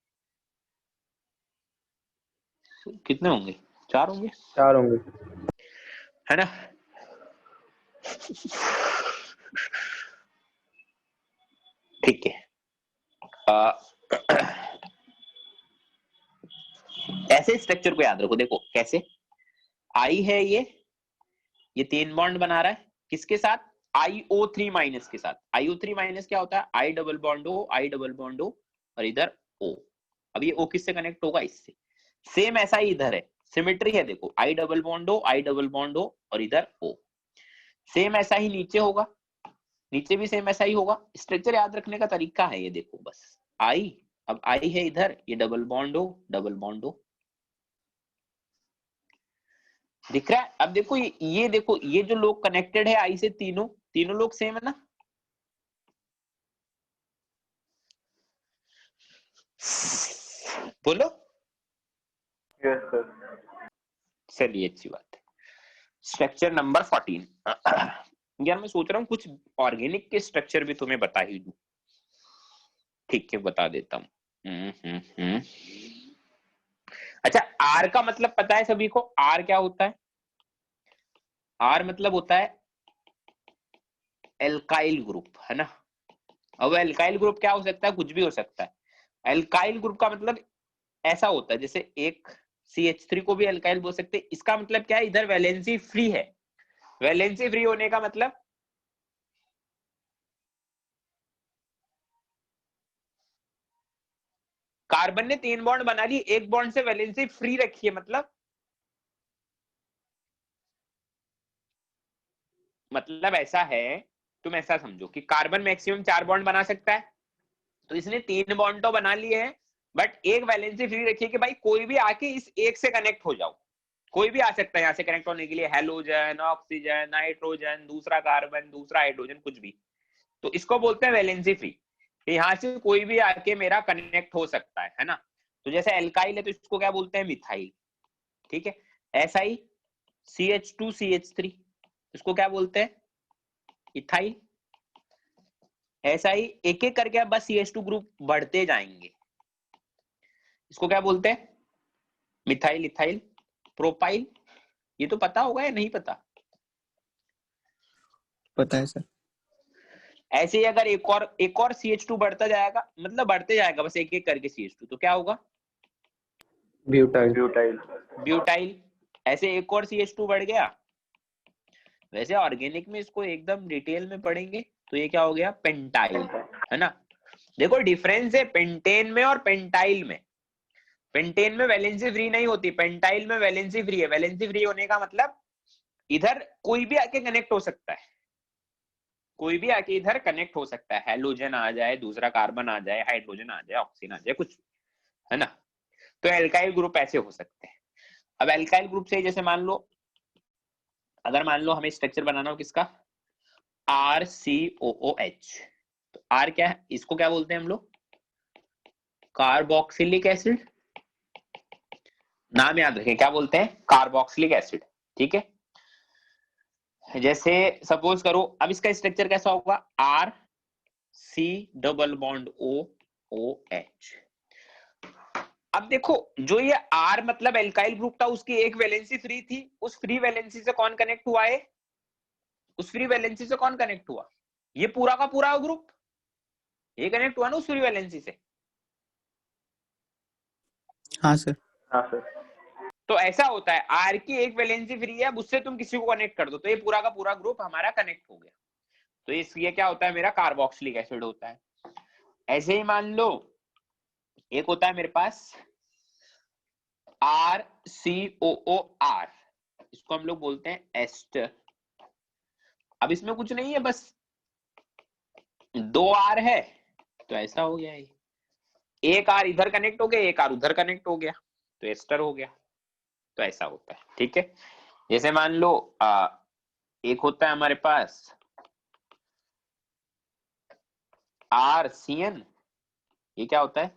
कितने होंगे? 4 होंगे, 4 होंगे। है ना? ठीक है, ऐसे स्ट्रक्चर को याद रखो। देखो कैसे, आई है ये 3 बॉन्ड बना रहा है किसके साथ? IO3 माइनस के साथ। IO3 माइनस क्या होता है? I double bond O, I double bond O और इधर O। अब ये O किससे कनेक्ट होगा? इससे। सेम ऐसा ही इधर है, सिमेट्री है। देखो I double bond O, I double bond O और इधर O। सेम ऐसा ही नीचे होगा, नीचे भी सेम ऐसा ही होगा। स्ट्रक्चर याद रखने का तरीका है ये, देखो बस I, अब I है इधर, ये double bond O, double bond O दिख रहा है। अब देखो ये देखो ये जो लोग कनेक्टेड है आई से, तीनों तीनों लोग सेम है ना? बोलो। Yes sir. चलिए अच्छी बात है। Structure number 14। यार मैं सोच रहा हूँ कुछ ऑर्गेनिक के स्ट्रक्चर भी तुम्हें बता ही दूं। ठीक है, बता देता हूँ। अच्छा, आर का मतलब पता है सभी को? आर क्या होता है? आर मतलब होता है एल्काइल ग्रुप, है ना? अब एल्काइल ग्रुप क्या हो सकता है? कुछ भी हो सकता है। एल्काइल ग्रुप का मतलब ऐसा होता है, जैसे एक CH3 को भी एल्काइल बोल सकते हैं। इसका मतलब क्या है? इधर वैलेंसी फ्री है। वैलेंसी फ्री होने का मतलब कार्बन ने 3 बॉन्ड बना ली, एक बॉन्ड से वैलेंसी फ्री रखी है, मतलब ऐसा है, तुम ऐसा समझो कि कार्बन मैक्सिमम 4 बॉन्ड बना सकता है, तो इसने 3 बॉन्ड तो बना लिए हैं, बट एक वैलेंसी फ्री रखी है कि भाई कोई भी आके इस एक से कनेक्ट हो जाओ। कोई भी आ सकता है यहाँ से कनेक्ट होने के लिए, हेलोजन, ऑक्सीजन, नाइट्रोजन, दूसरा कार्बन, दूसरा हाइड्रोजन, कुछ भी। तो इसको बोलते हैं वैलेंसी फ्री, यहाँ से कोई भी आके मेरा कनेक्ट हो सकता है ना? तो जैसे एल्काइल है तो इसको क्या बोलते हैं? मिथाइल। ठीक है, ऐसा ही CH2CH3 इसको क्या बोलते हैं? इथाइल। ऐसा ही एक एक करके अब बस CH2 ग्रुप बढ़ते जाएंगे, इसको क्या बोलते हैं? Methyl, ethyl, propyl. ये तो पता होगा या नहीं पता? पता है सर। ऐसे ही अगर एक और CH2 बढ़ता जाएगा, मतलब बढ़ते जाएगा बस एक एक करके CH2, तो क्या होगा? ब्यूटाइल। ब्यूटाइल। ऐसे एक और CH2 बढ़ गया। वैसे ऑर्गेनिक में इसको एकदम डिटेल में पढ़ेंगे तो ये क्या हो गया? पेंटाइल, है ना। देखो डिफरेंस है पेंटेन में और पेंटाइल में। पेंटेन में वैलेंसी फ्री नहीं होती, पेंटाइल में वैलेंसी फ्री है। वैलेंसी फ्री होने का मतलब इधर कोई भी आके कनेक्ट हो सकता है, कोई भी आके इधर कनेक्ट हो सकता है। हेलोजन आ जाए, दूसरा कार्बन आ जाए, हाइड्रोजन आ जाए, ऑक्सीजन आ जाए, कुछ, है ना। तो एल्काइल ग्रुप ऐसे हो सकते हैं। अब एल्काइल ग्रुप से जैसे मान लो, अगर मान लो हमें स्ट्रक्चर बनाना हो किसका? RCOOH। तो R क्या है? इसको क्या बोलते हैं हम लोग? Carboxylic acid. नाम याद रखें, क्या बोलते हैं? Carboxylic acid. ठीक है। जैसे सपोज करो, अब इसका स्ट्रक्चर कैसा होगा? RC double bond OOH। अब देखो, जो ये R मतलब एल्काइल ग्रुप था, उसकी एक वैलेंसी फ्री थी। उस फ्री वैलेंसी से कौन कनेक्ट हुआ है? उस फ्री वैलेंसी से कौन कनेक्ट हुआ? ये पूरा का पूरा ग्रुप, ये कनेक्ट हुआ ना उस फ्री वैलेंसी से। हाँ सर। हाँ सर। तो ऐसा होता है, आर की एक वैलेंसी फ्री है, अब उससे तुम किसी को कनेक्ट कर दो तो ये पूरा का पूरा ग्रुप हमारा कनेक्ट हो गया। तो ये क्या होता है? मेरा कार्बोक्सिलिक एसिड होता है। ऐसे ही मान लो एक होता है मेरे पास RCOOR, इसको हम लोग बोलते हैं एस्टर। अब इसमें कुछ नहीं है, बस 2 R है, तो ऐसा हो गया। ये एक R इधर कनेक्ट हो गया, एक R उधर कनेक्ट हो गया, तो एस्टर हो गया। तो ऐसा होता है। ठीक है। जैसे मान लो एक होता है हमारे पास RCN, ये क्या होता है?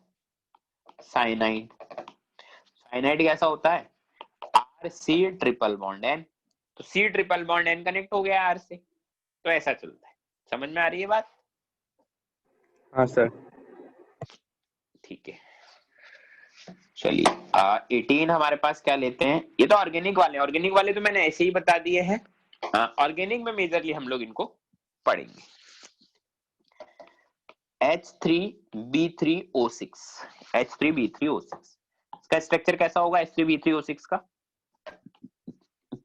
साइनाइड। साइनाइड कैसा होता है? RC ट्रिपल बॉन्ड N, तो C triple bond N connect हो गया R से। तो ऐसा चलता है। समझ में आ रही है बात? हाँ सर। ठीक है। चलिए 18 हमारे पास क्या लेते हैं? ये तो ऑर्गेनिक वाले, ऑर्गेनिक वाले तो मैंने ऐसे ही बता दिए हैं। ऑर्गेनिक में मेजरली हम लोग इनको पढ़ेंगे। H3B3O6, H3B3O6, इसका स्ट्रक्चर कैसा होगा? H3B3O6 का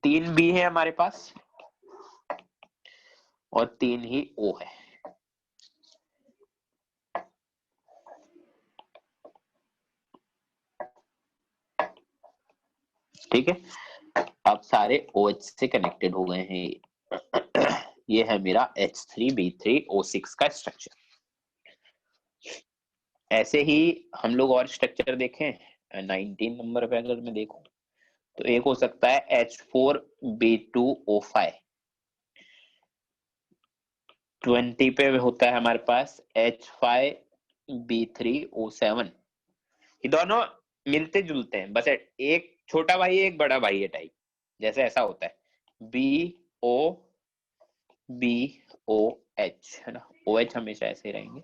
3 B है हमारे पास और 3 ही O है। ठीक है। अब सारे OH से कनेक्टेड हो गए हैं। ये है मेरा H3B3O6 का स्ट्रक्चर। ऐसे ही हम लोग और स्ट्रक्चर देखें, 19 नंबर पे अगर मैं देखूं तो एक हो सकता है H4B2O5। 20 पे होता है हमारे पास H5B3O7। ये दोनों मिलते जुलते हैं, बस एक छोटा भाई है एक बड़ा भाई है टाइप, जैसे ऐसा होता है BOBOH, है ना। OH हमेशा ऐसे ही रहेंगे,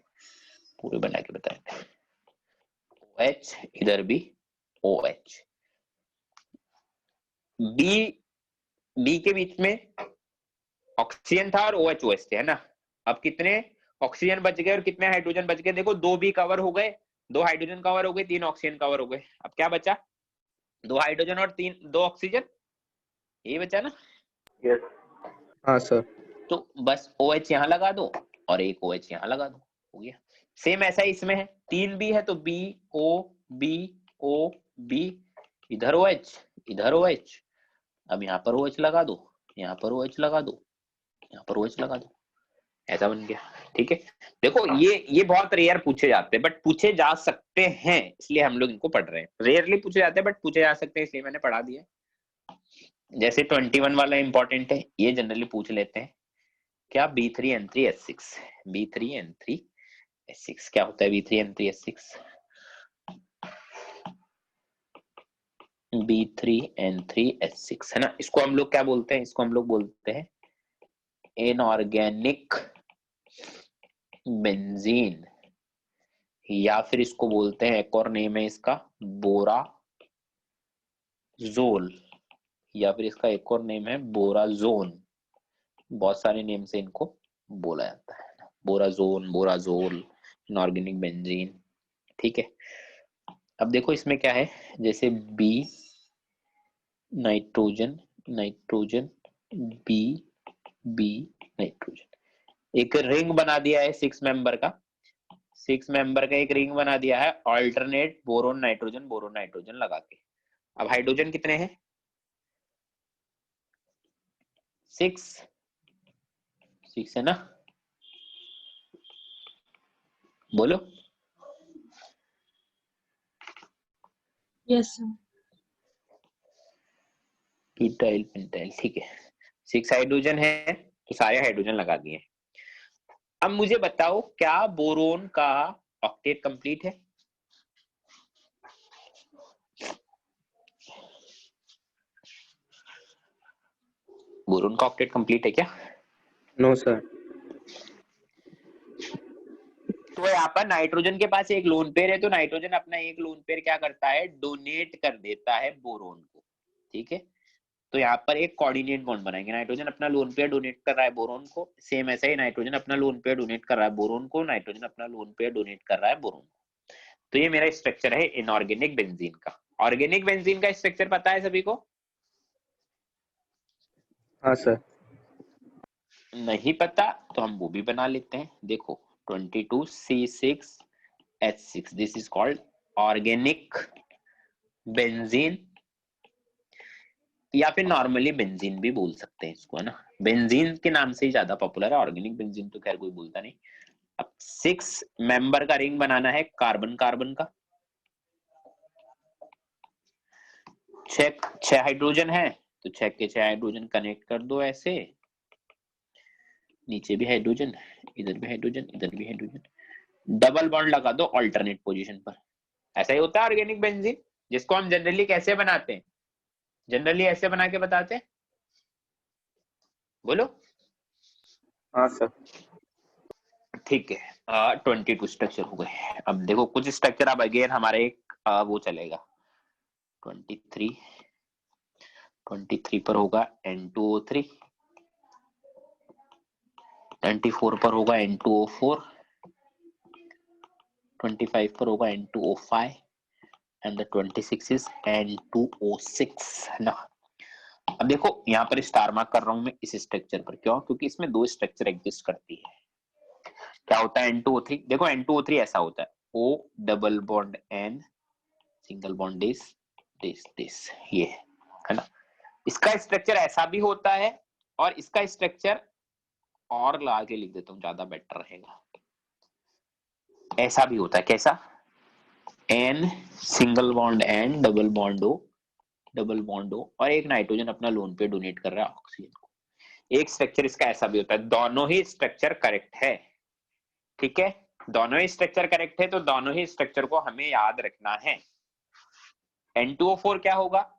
पूरे बना के बताएंगे। OH इधर भी OH। डी के बीच में ऑक्सीजन था और OH OH थे, है ना। अब कितने ऑक्सीजन बच गए और कितने हाइड्रोजन बच गए? देखो 2 B कवर हो गए, 2 हाइड्रोजन कवर हो गए, 3 ऑक्सीजन कवर हो गए। अब क्या बचा? 2 हाइड्रोजन और 2 ऑक्सीजन, यही बचा ना। यस। हाँ सर। तो बस OH यहाँ लगा दो और एक OH यहाँ लगा दो, हो गया। सेम ऐसा ही इसमें है, 3 B है तो BOBOB, इधर OH इधर OH। अब यहाँ पर OH लगा दो, यहाँ पर OH लगा दो, यहाँ पर OH लगा दो, ऐसा बन गया। ठीक है। देखो ये बहुत रेयर पूछे जाते हैं, बट पूछे जा सकते हैं, इसलिए हम लोग इनको पढ़ रहे हैं। रेयरली पूछे जाते हैं बट पूछे जा सकते हैं, इसलिए मैंने पढ़ा दिया। जैसे 21 वाला इंपॉर्टेंट है, ये जनरली पूछ लेते हैं। क्या? B3N3H6, B3N3H6 क्या होता है? B3N3H6, B3N3H6, है ना। इसको हम लोग क्या बोलते हैं? इसको हम लोग बोलते हैं इनऑर्गेनिक बेंजीन, या फिर इसको बोलते हैं, एक और नेम है इसका बोराजोल, या फिर इसका एक और नेम है बोराजोन। बहुत सारे नेम से इनको बोला जाता है। Borazon, borazole, inorganic benzene. ठीक है, अब देखो इसमें क्या है, जैसे B nitrogen, nitrogen, B, B nitrogen, एक रिंग बना दिया है 6 मेंबर का, 6 मेंबर का एक रिंग बना दिया है ऑल्टरनेट बोरोन नाइट्रोजन लगा के। अब हाइड्रोजन कितने हैं? 6 है ना, बोलो। Yes, sir. ईटाइल पेंटाइल, ठीक है, 6 हाइड्रोजन है तो सारे हाइड्रोजन लगा दिए। अब मुझे बताओ क्या बोरोन का ऑक्टेट कंप्लीट है? बोरोन का ऑक्टेट कंप्लीट है क्या? No sir. तो यहाँ पर नाइट्रोजन के पास एक लोन पेयर है, तो नाइट्रोजन अपना एक लोन पेयर क्या करता है, डोनेट कर देता है बोरोन को। ठीक है, तो यहाँ पर एक कोऑर्डिनेट बॉन्ड बनाएंगे, नाइट्रोजन अपना लोन पेयर डोनेट कर रहा है बोरोन को, सेम ऐसा ही नाइट्रोजन अपना लोन पेयर डोनेट कर रहा है बोरोन को, नाइट्रोजन अपना लोन पेयर डोनेट कर रहा है बोरोन को। तो ये मेरा स्ट्रक्चर है इनऑर्गेनिक बेंजीन का। ऑर्गेनिक बेंजीन का स्ट्रक्चर पता है सभी को? हाँ सर। नहीं पता तो हम वो भी बना लेते हैं, देखो 22C6H6, this is called organic benzene, या फिर नॉर्मली बेंजीन भी बोल सकते हैं इसको, है ना, बेंजीन के नाम से ही ज्यादा पॉपुलर है, ऑर्गेनिक बेंजीन तो खैर कोई बोलता नहीं। अब 6 मेंबर का रिंग बनाना है कार्बन कार्बन का, 6 हाइड्रोजन है तो 6 के 6 हाइड्रोजन कनेक्ट कर दो ऐसे, नीचे भी हाइड्रोजन, इधर भी हाइड्रोजन, इधर भी हाइड्रोजन, डबल बॉन्ड लगा दो अल्टरनेट पोजीशन पर। ऐसा ही होता है ऑर्गेनिक बेंजीन, जिसको हम जनरली कैसे बनाते हैं, जनरली ऐसे बना के बताते हैं, बोलो। हाँ सर। ठीक है, 22 स्ट्रक्चर हो गए। अब देखो कुछ स्ट्रक्चर अब अगेन हमारे एक वो चलेगा 23 पर होगा N2O3, 24 पर होगा N2O4, 25 पर होगा N2O5 and the 26 is N2O6, है ना। अब देखो यहाँ पर स्टार मार्क कर रहा हूं मैं इस स्ट्रक्चर पर, क्यों? क्योंकि इसमें दो स्ट्रक्चर एग्जिस्ट करती है। क्या होता है N2O3? देखो N2O3 ऐसा होता है, O double bond N single bond this ये, है ना। इसका स्ट्रक्चर ऐसा भी होता है और इसका स्ट्रक्चर और ला के लिख देता हूँ, ज्यादा बेटर रहेगा। ऐसा भी होता है, कैसा? N single bond N double bond O और एक नाइट्रोजन अपना लोन पे डोनेट कर रहा है ऑक्सीजन को। एक स्ट्रक्चर इसका ऐसा भी होता है, दोनों ही स्ट्रक्चर करेक्ट है, ठीक है, दोनों ही स्ट्रक्चर करेक्ट है, तो दोनों ही स्ट्रक्चर को हमें याद रखना है। N2O4 क्या होगा?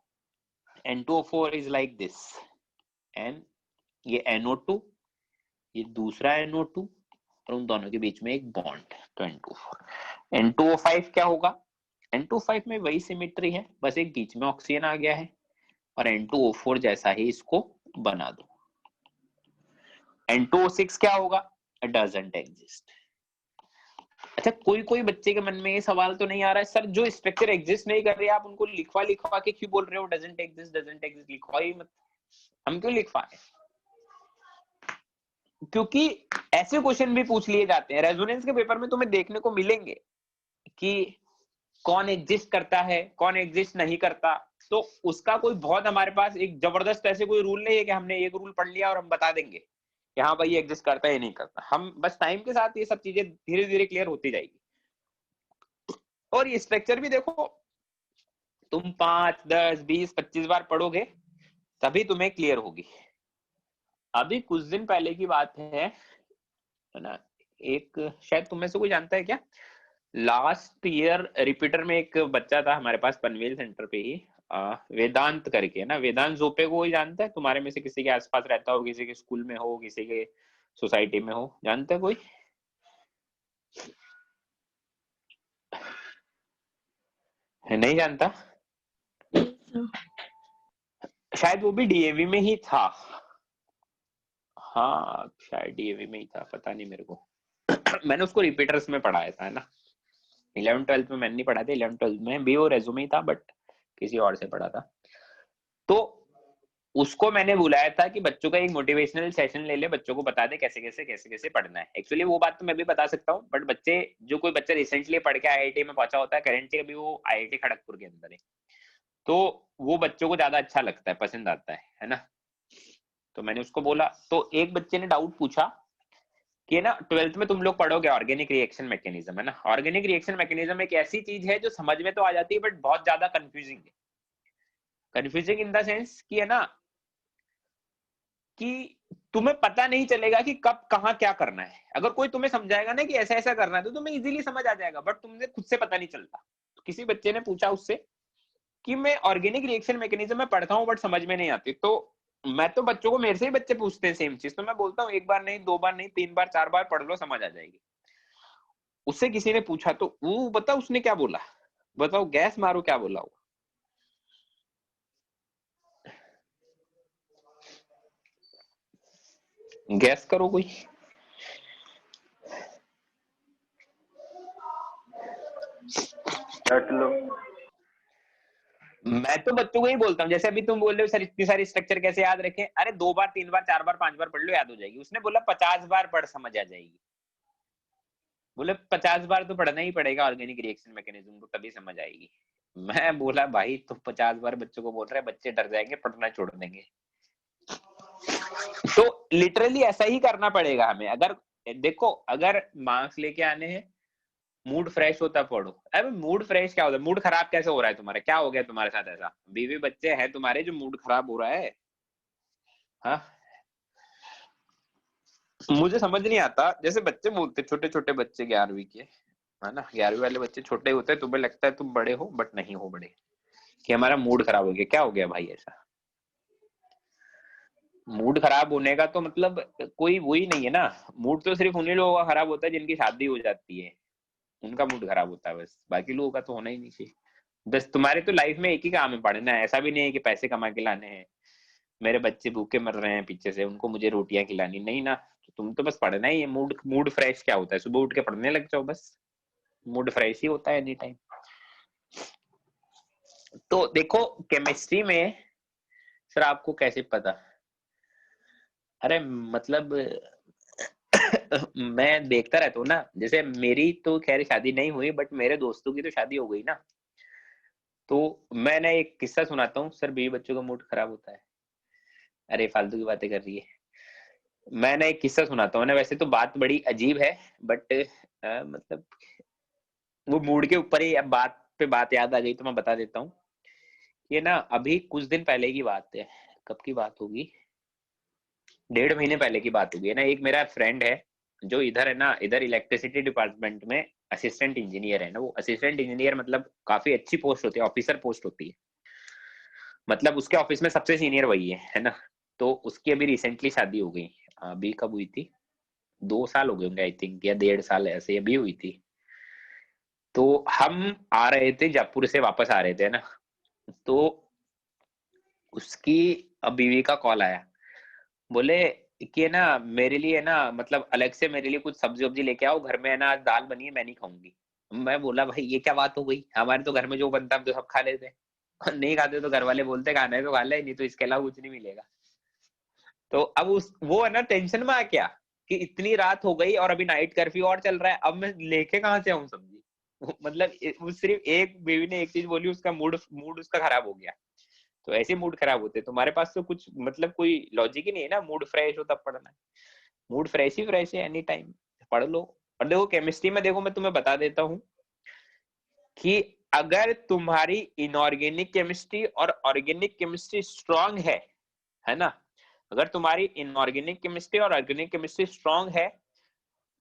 N2O4 is like this, N ये NO2, ये दूसरा NO2 और उन दोनों के बीच में एक बॉन्ड, तो N2O4। N2O5 क्या होगा? N2O5 में वही सिमेट्री है, बस एक बीच में ऑक्सीजन आ गया है और N2O4 जैसा ही इसको बना दो। N2O6 क्या होगा? It doesn't exist। अच्छा, कोई बच्चे के मन में ये सवाल तो नहीं आ रहा है, सर जो स्ट्रक्चर एग्जिस्ट नहीं कर रहे आप उनको लिखवा लिखवा के क्यों बोल रहे हो डजंट एग्जिस्ट, लिखवा ही मत। हम क्यों लिखवाएं? क्योंकि ऐसे क्वेश्चन भी पूछ लिए जाते हैं रेजोनेंस के पेपर में, तुम्हें देखने को मिलेंगे कि कौन एग्जिस्ट करता है कौन एग्जिस्ट नहीं करता, तो उसका कोई बहुत हमारे पास एक जबरदस्त ऐसे कोई रूल नहीं है कि हमने एक रूल पढ़ लिया और हम बता देंगे कि हाँ भाई ये एग्जिस्ट करता है ये नहीं करता। हम बस टाइम के साथ ये सब चीजें धीरे धीरे क्लियर होती जाएगी। और ये स्ट्रक्चर भी देखो, तुम 5, 10, 20, 25 बार पढ़ोगे तभी तुम्हें क्लियर होगी। अभी कुछ दिन पहले की बात है ना, एक शायद तुम में से कोई जानता है क्या, लास्ट ईयर रिपीटर में एक बच्चा था हमारे पास पनवेल सेंटर पे ही, वेदांत करके ना, वेदांत जोपे को कोई जानता है? तुम्हारे में से किसी के आसपास रहता हो, किसी के स्कूल में हो, किसी के सोसाइटी में हो, जानता है कोई? नहीं जानता? शायद वो भी डीएवी में ही था, हाँ शायद डीएवी में ही था, पता नहीं मेरे को। मैंने उसको रिपीटर्स में पढ़ाया था, है ना। 11th-12th में मैंने नहीं पढ़ा था, 11th-12th में भी वो रेज्यूमे ही था, बट किसी और से पढ़ा था। तो उसको मैंने बुलाया था कि बच्चों का एक मोटिवेशनल सेशन ले ले, बच्चों को बता दे कैसे कैसे पढ़ना है। एक्चुअली वो बात तो मैं भी बता सकता हूँ, बट बच्चे जो कोई बच्चा रिसेंटली पढ़ के आईआईटी में पहुंचा होता है, करेंटली अभी वो आईआईटी खड़गपुर के अंदर है, तो वो बच्चों को ज्यादा अच्छा लगता है, पसंद आता है ना। तो मैंने उसको बोला, तो एक बच्चे ने डाउट पूछा कि ना 12th में तुम लोग पढ़ोगे ऑर्गेनिक रिएक्शन मैकेनिज्म, है ना। ऑर्गेनिक रिएक्शन मैकेनिज्म एक ऐसी चीज है जो समझ में तो आ जाती है, बट बहुत ज्यादा कंफ्यूजिंग है। कंफ्यूजिंग इन द सेंस कि है ना, कि तुम्हें पता नहीं चलेगा कि कब कहाँ क्या करना है। अगर कोई तुम्हें समझाएगा ना कि ऐसा ऐसा करना है, तो तुम्हें इजीली समझ आ जाएगा, बट तुमसे खुद से पता नहीं चलता। तो किसी बच्चे ने पूछा उससे कि मैं ऑर्गेनिक रिएक्शन मैकेनिज्म में पढ़ता हूँ बट समझ में नहीं आती। तो मैं तो बच्चों को, मेरे से ही बच्चे पूछते हैं सेम चीज, तो मैं बोलता हूँ एक बार नहीं, 2 बार नहीं, 3 बार 4 बार पढ़ लो, समझ आ जाएगी। उससे किसी ने पूछा, तो वो बता उसने क्या बोला, बताओ, गैस मारो क्या बोला वो। गैस करो कोई। रट लो। मैं तो बच्चों को ही बोलता हूँ, जैसे अभी तुम बोल रहे हो सर इतनी सारी स्ट्रक्चर कैसे याद रखें, अरे 2 बार 3 बार 4 बार 5 बार पढ़ लो, याद हो जाएगी। उसने बोला 50 बार पढ़, समझ आ जाएगी। बोले 50 बार तो पढ़ना ही पड़ेगा ऑर्गेनिक रिएक्शन मैकेनिज्म को, तभी समझ आएगी। मैं बोला भाई तुम 50 बार बच्चों को बोल रहे हैं, बच्चे डर जाएंगे, पढ़ना छोड़ देंगे। तो लिटरली ऐसा ही करना पड़ेगा हमें। अगर देखो, अगर मार्क्स लेके आने हैं, मूड फ्रेश होता पढ़ो। अरे मूड फ्रेश क्या होता है, मूड खराब कैसे हो रहा है तुम्हारा, क्या हो गया तुम्हारे साथ ऐसा, बीवी बच्चे हैं तुम्हारे जो मूड खराब हो रहा है? हाँ, मुझे समझ नहीं आता, जैसे बच्चे बोलते, छोटे छोटे बच्चे 11वीं के, है ना, 11वीं वाले बच्चे छोटे होते हैं, तुम्हें लगता है तुम बड़े हो, बट नहीं हो बड़े, कि हमारा मूड खराब हो गया। क्या हो गया भाई ऐसा? मूड खराब होने का तो मतलब कोई वो ही नहीं है ना। मूड तो सिर्फ उन्हीं लोगों का खराब होता है जिनकी शादी हो जाती है, उनका मूड खराब होता है बस, बाकी लोगों का तो होना ही नहीं चाहिए। बस तुम्हारे तो लाइफ में एक ही काम है, पढ़ना है। ऐसा भी नहीं है कि पैसे कमा के लाने हैं, मेरे बच्चे भूखे मर रहे हैं पीछे से, उनको मुझे रोटियां खिलानी, नहीं ना। तो तुम तो बस पढ़ना ही है। मूड मूड फ्रेश क्या होता है, सुबह उठ के पढ़ने लग जाओ, बस मूड फ्रेश ही होता है एनी टाइम। तो देखो केमिस्ट्री में, सर आपको कैसे पता? अरे मतलब मैं देखता रहता हूँ ना, जैसे मेरी तो खैर शादी नहीं हुई, बट मेरे दोस्तों की तो शादी हो गई ना। तो मैंने एक किस्सा सुनाता हूँ, सर बीवी बच्चों का मूड खराब होता है, अरे फालतू की बातें कर रही है। मैंने एक किस्सा सुनाता हूँ ना, वैसे तो बात बड़ी अजीब है, बट मतलब वो मूड के ऊपर ही, अब बात पे बात याद आ गई तो मैं बता देता हूँ। ये ना अभी कुछ दिन पहले की बात है, कब की बात होगी, 1.5 महीने पहले की बात होगी, है ना। एक मेरा फ्रेंड है जो इधर है ना, इधर इलेक्ट्रिसिटी डिपार्टमेंट में असिस्टेंट इंजीनियर है ना। वो असिस्टेंट इंजीनियर मतलब काफी अच्छी पोस्ट होती है, ऑफिसर पोस्ट होती है, मतलब उसके ऑफिस में सबसे सीनियर वही है ना। तो उसकी अभी रिसेंटली शादी हो गई। अभी कब हुई थी, 2 साल हो गए होंगे आई थिंक, या 1.5 साल ऐसे अभी हुई थी। तो हम आ रहे थे जयपुर से, वापस आ रहे थे ना, तो उसकी बीवी का कॉल आया, बोले कि है ना मेरे लिए ना, मतलब अलग से मेरे लिए कुछ सब्जी वब्जी लेके आओ, घर में है ना आज दाल बनी है, मैं नहीं खाऊंगी। मैं बोला भाई ये क्या बात हो गई, हमारे तो घर में जो बनता है हम तो सब खा लेते हैं, नहीं खाते तो घर वाले बोलते खाना है तो खा ले, नहीं तो इसके अलावा कुछ नहीं मिलेगा। तो अब उस वो है ना टेंशन में आ गया कि इतनी रात हो गई और अभी नाइट कर्फ्यू और चल रहा है, अब मैं लेके कहाँ से आऊं सब्जी। मतलब वो सिर्फ एक बीवी ने एक चीज बोली, उसका मूड मूड उसका खराब हो गया। तो ऐसे मूड खराब होते हैं। तुम्हारे पास तो कुछ मतलब कोई लॉजिक ही नहीं है ना, मूड फ्रेश हो तब पढ़ना है, मूड फ्रेश ही फ्रेश है एनी टाइम, पढ़ लो। और देखो केमिस्ट्री में, देखो मैं तुम्हें बता देता हूँ कि अगर तुम्हारी इनऑर्गेनिक केमिस्ट्री और ऑर्गेनिक केमिस्ट्री स्ट्रांग है ना, अगर तुम्हारी इनऑर्गेनिक केमिस्ट्री और ऑर्गेनिक केमिस्ट्री स्ट्रांग है,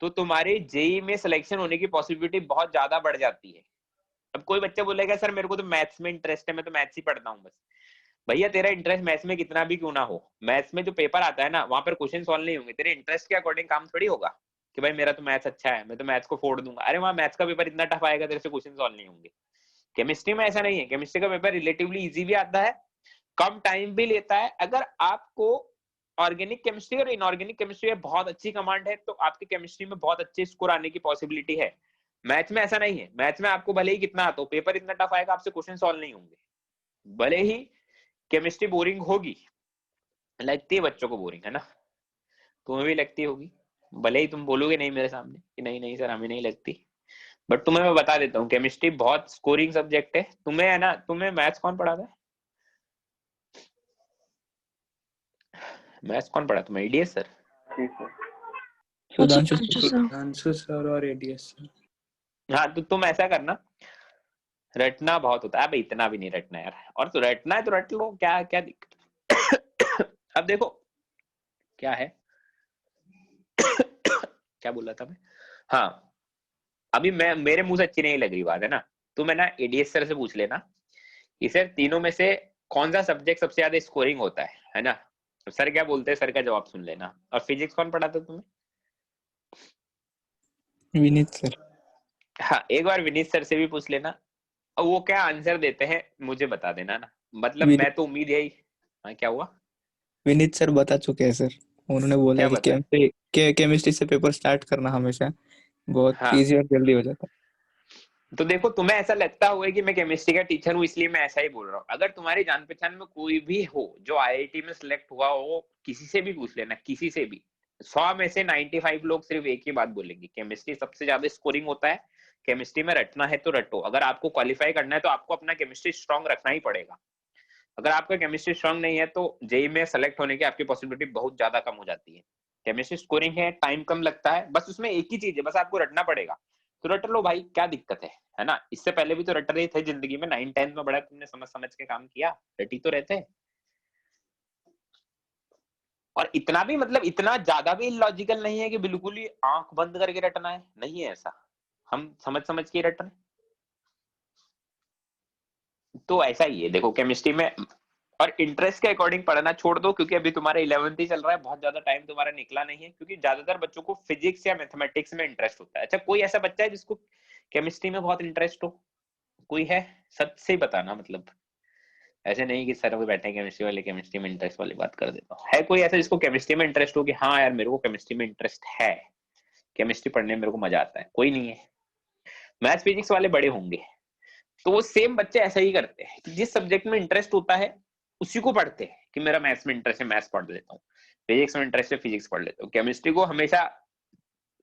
तो तुम्हारी जेई में सिलेक्शन होने की पॉसिबिलिटी बहुत ज्यादा बढ़ जाती है। अब कोई बच्चा बोलेगा सर मेरे को तो मैथ्स में इंटरेस्ट है, मैं तो मैथ्स ही पढ़ता हूँ बस। भैया तेरा इंटरेस्ट मैथ्स में कितना भी क्यों ना हो, मैथ्स में जो पेपर आता है ना, वहां पर क्वेश्चन सॉल्व नहीं होंगे, तेरे इंटरेस्ट के अकॉर्डिंग काम थोड़ी होगा कि भाई मेरा तो मैथ्स अच्छा है, मैं तो मैथ्स को फोड़ दूंगा। अरे वहां मैथ्स का पेपर इतना टफ आएगा, तेरे से क्वेश्चन सॉल्व नहीं होंगे। केमिस्ट्री में ऐसा नहीं है, केमिस्ट्री का पेपर रिलेटिवली इजी भी आता है, कम टाइम भी लेता है। अगर आपको ऑर्गेनिक केमिस्ट्री और इनऑर्गेनिक केमिस्ट्री में बहुत अच्छी कमांड है, तो आपकी केमिस्ट्री में बहुत अच्छे स्कोर आने की पॉसिबिलिटी है। मैथ्स में ऐसा नहीं है, मैथ्स में आपको भले ही कितना आता हो, पेपर इतना टफ आएगा, आपसे क्वेश्चन सॉल्व नहीं होंगे। भले ही केमिस्ट्री बोरिंग होगी, लगती है बच्चों को बोरिंग, है ना, तुम्हें भी लगती होगी, भले ही तुम बोलोगे नहीं मेरे सामने कि नहीं नहीं सर हमें नहीं लगती, बट तुम्हें मैं बता देता हूँ केमिस्ट्री बहुत स्कोरिंग सब्जेक्ट है। तुम्हें है ना, तुम्हें मैथ्स कौन पढ़ाता है? मैथ्स कौन पढ़ा तुम्हें? ADS sir? ठीक है। सुधांशु सुधांशु सर और एडीएस सर। हाँ, तो तुम ऐसा करना, रटना बहुत होता है, अब इतना भी नहीं रटना यार, और तो रटना है तो रट लो, क्या क्या दिक्कत। अब देखो क्या है, क्या बोल रहा था मैं, हाँ अभी मैं मेरे मुंह से अच्छी नहीं लग रही बात, है ना, तो मैं ना एडीएस सर से पूछ लेना कि सर तीनों में से कौन सा सब्जेक्ट सबसे ज्यादा स्कोरिंग होता है ना, तो सर क्या बोलते हैं, सर का जवाब सुन लेना। और फिजिक्स कौन पढ़ाता तुम्हें? विनीत सर। हाँ, एक बार विनीत सर से भी पूछ लेना, और वो क्या आंसर देते हैं मुझे बता देना ना, मतलब विनीत मैं तो उम्मीद यही। हाँ, क्या हुआ? विनीत सर बता चुके हैं सर, उन्होंने बोला क्या है बता? कि केमिस्ट्री से पेपर स्टार्ट करना हमेशा, बहुत हाँ, इजी और जल्दी हो जाता तो देखो तुम्हें ऐसा लगता होगा कि मैं केमिस्ट्री का टीचर हूँ इसलिए मैं ऐसा ही बोल रहा हूँ। अगर तुम्हारी जान पहचान में कोई भी हो जो आईआईटी में सिलेक्ट हुआ हो, किसी से भी पूछ लेना, किसी से भी, 100 में से 95 लोग सिर्फ एक ही बात बोलेंगे, केमिस्ट्री सबसे ज्यादा स्कोरिंग होता है, केमिस्ट्री में रटना है तो रटो। अगर आपको क्वालिफाई करना है तो आपको अपना केमिस्ट्री स्ट्रांग रखना ही पड़ेगा। अगर आपका केमिस्ट्री स्ट्रांग नहीं है तो जेई में सेलेक्ट होने की आपकी पॉसिबिलिटी बहुत ज्यादा कम हो जाती है। केमिस्ट्री स्कोरिंग है, टाइम कम लगता है, बस उसमें एक ही चीज है, बस आपको रटना पड़ेगा, तो रट लो भाई, क्या दिक्कत है ना। इससे पहले भी तो रट रहे थे जिंदगी में, 9-10 में बड़ा तुमने समझ समझ के काम किया, रटी तो रहते। और इतना भी मतलब इतना ज्यादा भी लॉजिकल नहीं है कि बिल्कुल ही आंख बंद करके रटना है, नहीं है ऐसा, हम समझ समझ के रट रहे हैं। तो ऐसा ही है देखो केमिस्ट्री में, और इंटरेस्ट के अकॉर्डिंग पढ़ना छोड़ दो, क्योंकि अभी तुम्हारा 11th ही चल रहा है, बहुत ज्यादा टाइम तुम्हारा निकला नहीं है, क्योंकि ज्यादातर बच्चों को फिजिक्स या मैथमेटिक्स में इंटरेस्ट होता है। अच्छा, कोई ऐसा बच्चा है जिसको केमिस्ट्री में बहुत इंटरेस्ट हो? कोई है? सच से ही बताना, मतलब ऐसे नहीं कि सर वो बैठे केमिस्ट्री वाले, केमिस्ट्री में इंटरेस्ट वाली बात कर देता हूँ। है कोई ऐसा जिसको केमिस्ट्री में इंटरेस्ट हो कि हाँ यार मेरे को केमिस्ट्री में इंटरेस्ट है, केमिस्ट्री पढ़ने में मेरे को मजा आता है? कोई नहीं है। मैथ्स फिजिक्स वाले बड़े होंगे, तो वो सेम बच्चे ऐसा ही करते हैं कि जिस सब्जेक्ट में इंटरेस्ट होता है उसी को पढ़ते हैं, कि मेरा मैथ्स में इंटरेस्ट है मैथ्स पढ़ लेता हूँ, फिजिक्स में इंटरेस्ट है फिजिक्स पढ़ लेता हूँ। केमिस्ट्री को हमेशा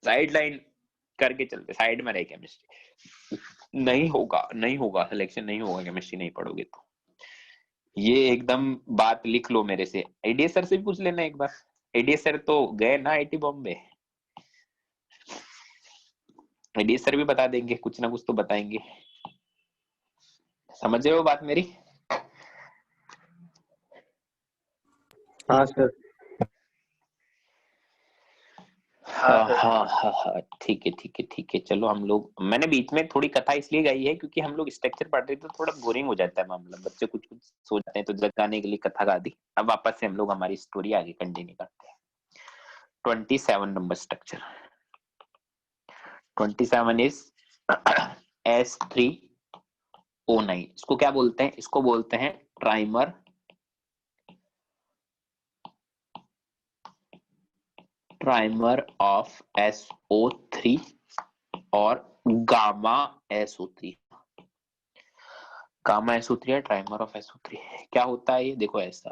साइड लाइन करके चलते, साइड में रहे केमिस्ट्री, नहीं होगा नहीं होगा सिलेक्शन, नहीं होगा केमिस्ट्री नहीं पढ़ोगे तो। ये एकदम बात लिख लो मेरे से, एडीएस सर से भी पूछ लेना एक बार, एडीएस सर तो गए ना आईटी बॉम्बे, एडीएस सर भी बता देंगे, कुछ ना कुछ तो बताएंगे। समझ रहे हो बात मेरी? हाँ सर। हाँ हाँ हाँ हाँ, ठीक है ठीक है ठीक है, चलो हम लोग, मैंने बीच में थोड़ी कथा इसलिए गाई है क्योंकि हम लोग स्ट्रक्चर पढ़ रहे थे, तो थोड़ा बोरिंग हो जाता है मामला, बच्चे कुछ कुछ सोचते हैं, तो जगाने के लिए कथा गा दी। अब वापस से हम लोग हमारी स्टोरी आगे कंटिन्यू करते हैं। 27 नंबर स्ट्रक्चर, 27 इज S3O9। इसको क्या बोलते हैं? इसको बोलते हैं ट्राइमर ऑफ SO3 और गामा SO3। गामा SO3 है, ट्राइमर ऑफ SO3। क्या होता है ये? देखो ऐसा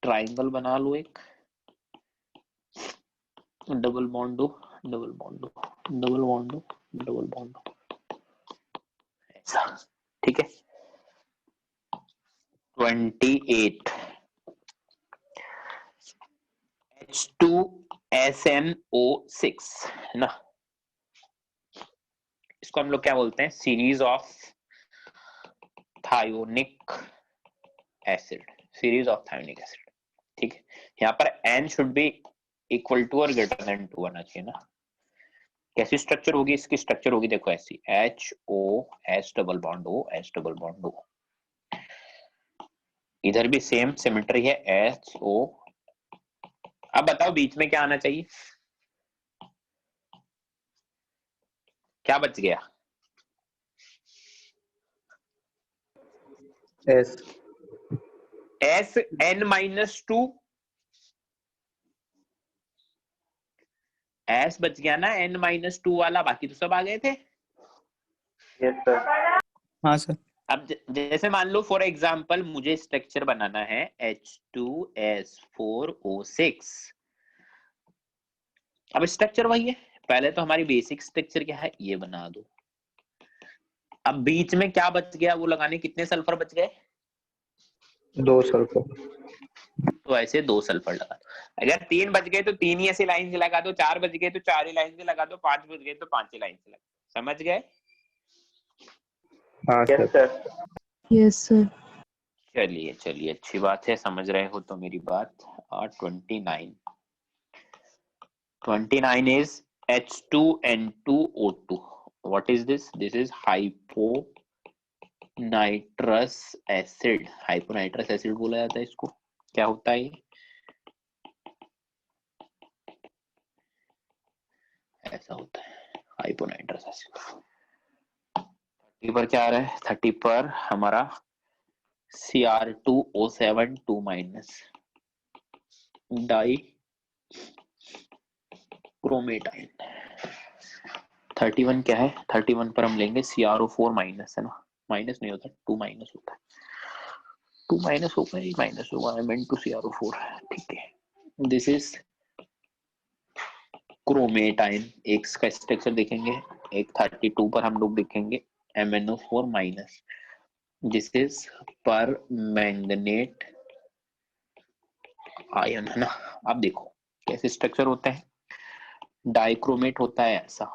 ट्राइंगल बना लो, एक डबल बॉन्ड दो, डबल बॉन्ड दो, डबल बॉन्ड दो, डबल बॉन्ड दो, ऐसा, ठीक है। 28 H2SNO6 है ना, इसको हम लोग क्या बोलते हैं? Series of thionic acid, series of thionic acid, ठीक है। यहाँ पर N should be equal to और ग्रेटर देन 2 आना चाहिए ना। कैसी स्ट्रक्चर होगी इसकी? स्ट्रक्चर होगी देखो ऐसी, HOS double bond O, H double bond O, इधर भी सेम सिमेट्री है, SO। अब बताओ बीच में क्या आना चाहिए? क्या बच गया? S. S N minus two, S बच गया ना एन माइनस टू वाला, बाकी तो सब आ गए थे। Yes sir. हाँ सर। अब जैसे मान लो फॉर एग्जांपल मुझे स्ट्रक्चर बनाना है H2S4O6। अब स्ट्रक्चर वही है, पहले तो हमारी बेसिक स्ट्रक्चर क्या है ये बना दो। अब बीच में क्या बच गया वो लगाने, कितने सल्फर बच गए? 2 सल्फर। तो ऐसे 2 सल्फर लगा दो। अगर 3 बच गए तो 3 ही ऐसी लाइन से लगा दो, 4 बच गए तो 4 ही लाइन से लगा दो, 5 बच गए तो 5 ही लाइन से लगा दो। समझ गए? हाँ Yes, सर। Yes, sir. चलिए चलिए, अच्छी बात है, समझ रहे हो तो मेरी बात। 29 is H2N2O2. What is this? This is hyponitrous acid. Hyponitrous acid बोला जाता है इसको। क्या होता है ये? ऐसा होता है हाइपोनाइट्रस एसिड। 30 पर क्या आ रहा है? 30 पर हमारा Cr2O7 2 माइनस डाई क्रोमेटाइन। 31 क्या है? 31 पर हम लेंगे CrO4 माइनस, है ना? माइनस नहीं होता, 2 माइनस होता है। 2 माइनस होगा, ये माइनस होगा, आई मीन टू CrO4। ठीक है, दिस इज क्रोमेटाइन। एक का स्ट्रक्चर देखेंगे, एक 32 पर हम लोग देखेंगे MnO4 माइनस, दिस इज पर मैंगनेट आयन, है ना? आप देखो कैसे स्ट्रक्चर होते हैं, डाइक्रोमेट होता है ऐसा।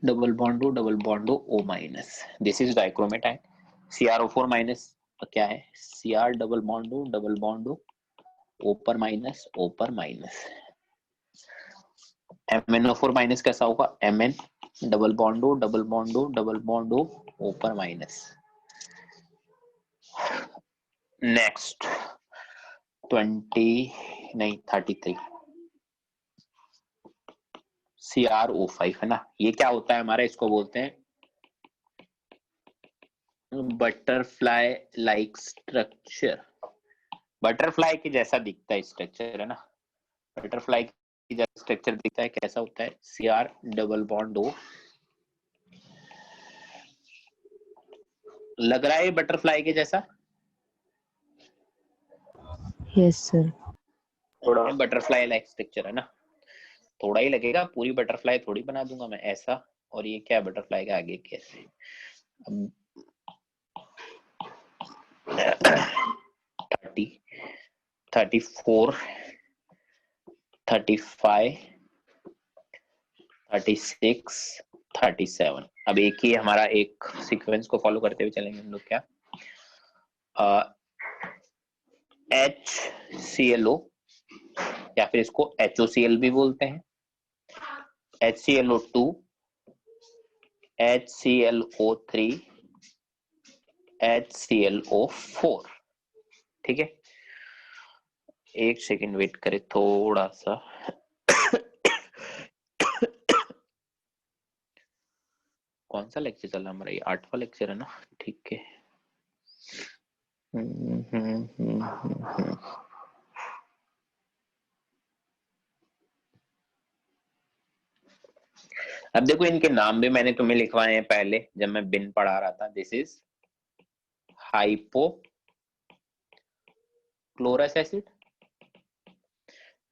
Double बॉन्डो O minus, this is dichromate ion. CrO4 minus क्या है? Cr डबल बॉन्डो O पर माइनस, O पर माइनस। MnO4 माइनस कैसा होगा? Mn डबल बॉन्डो O पर माइनस। नेक्स्ट 33 CrO5, है ना? ये क्या होता है हमारा? इसको बोलते हैं बटरफ्लाई लाइक स्ट्रक्चर। बटरफ्लाई के जैसा दिखता है स्ट्रक्चर, है ना? बटरफ्लाई की जैसा स्ट्रक्चर दिखता है, कैसा होता है? Cr double bond O। लग रहा है बटरफ्लाई के जैसा? Yes, sir. थोड़ा। बटरफ्लाई लाइक स्ट्रक्चर, है ना? थोड़ा ही लगेगा, पूरी बटरफ्लाई थोड़ी बना दूंगा मैं ऐसा। और ये क्या है बटरफ्लाई के आगे कैसे? 30, 34, 35, 36, 37। अब एक ही हमारा एक सीक्वेंस को फॉलो करते हुए चलेंगे हम लोग। क्या HClO, या फिर इसको HOCl भी बोलते हैं। HClO2, HClO3, HClO4। ठीक है, एक सेकंड वेट करे थोड़ा सा। कौन सा लेक्चर चल रहा है हमारा? ये 8वां लेक्चर है ना? ठीक है। अब देखो इनके नाम भी मैंने तुम्हें लिखवाए हैं पहले जब मैं बिन पढ़ा रहा था। This is hypochlorous acid,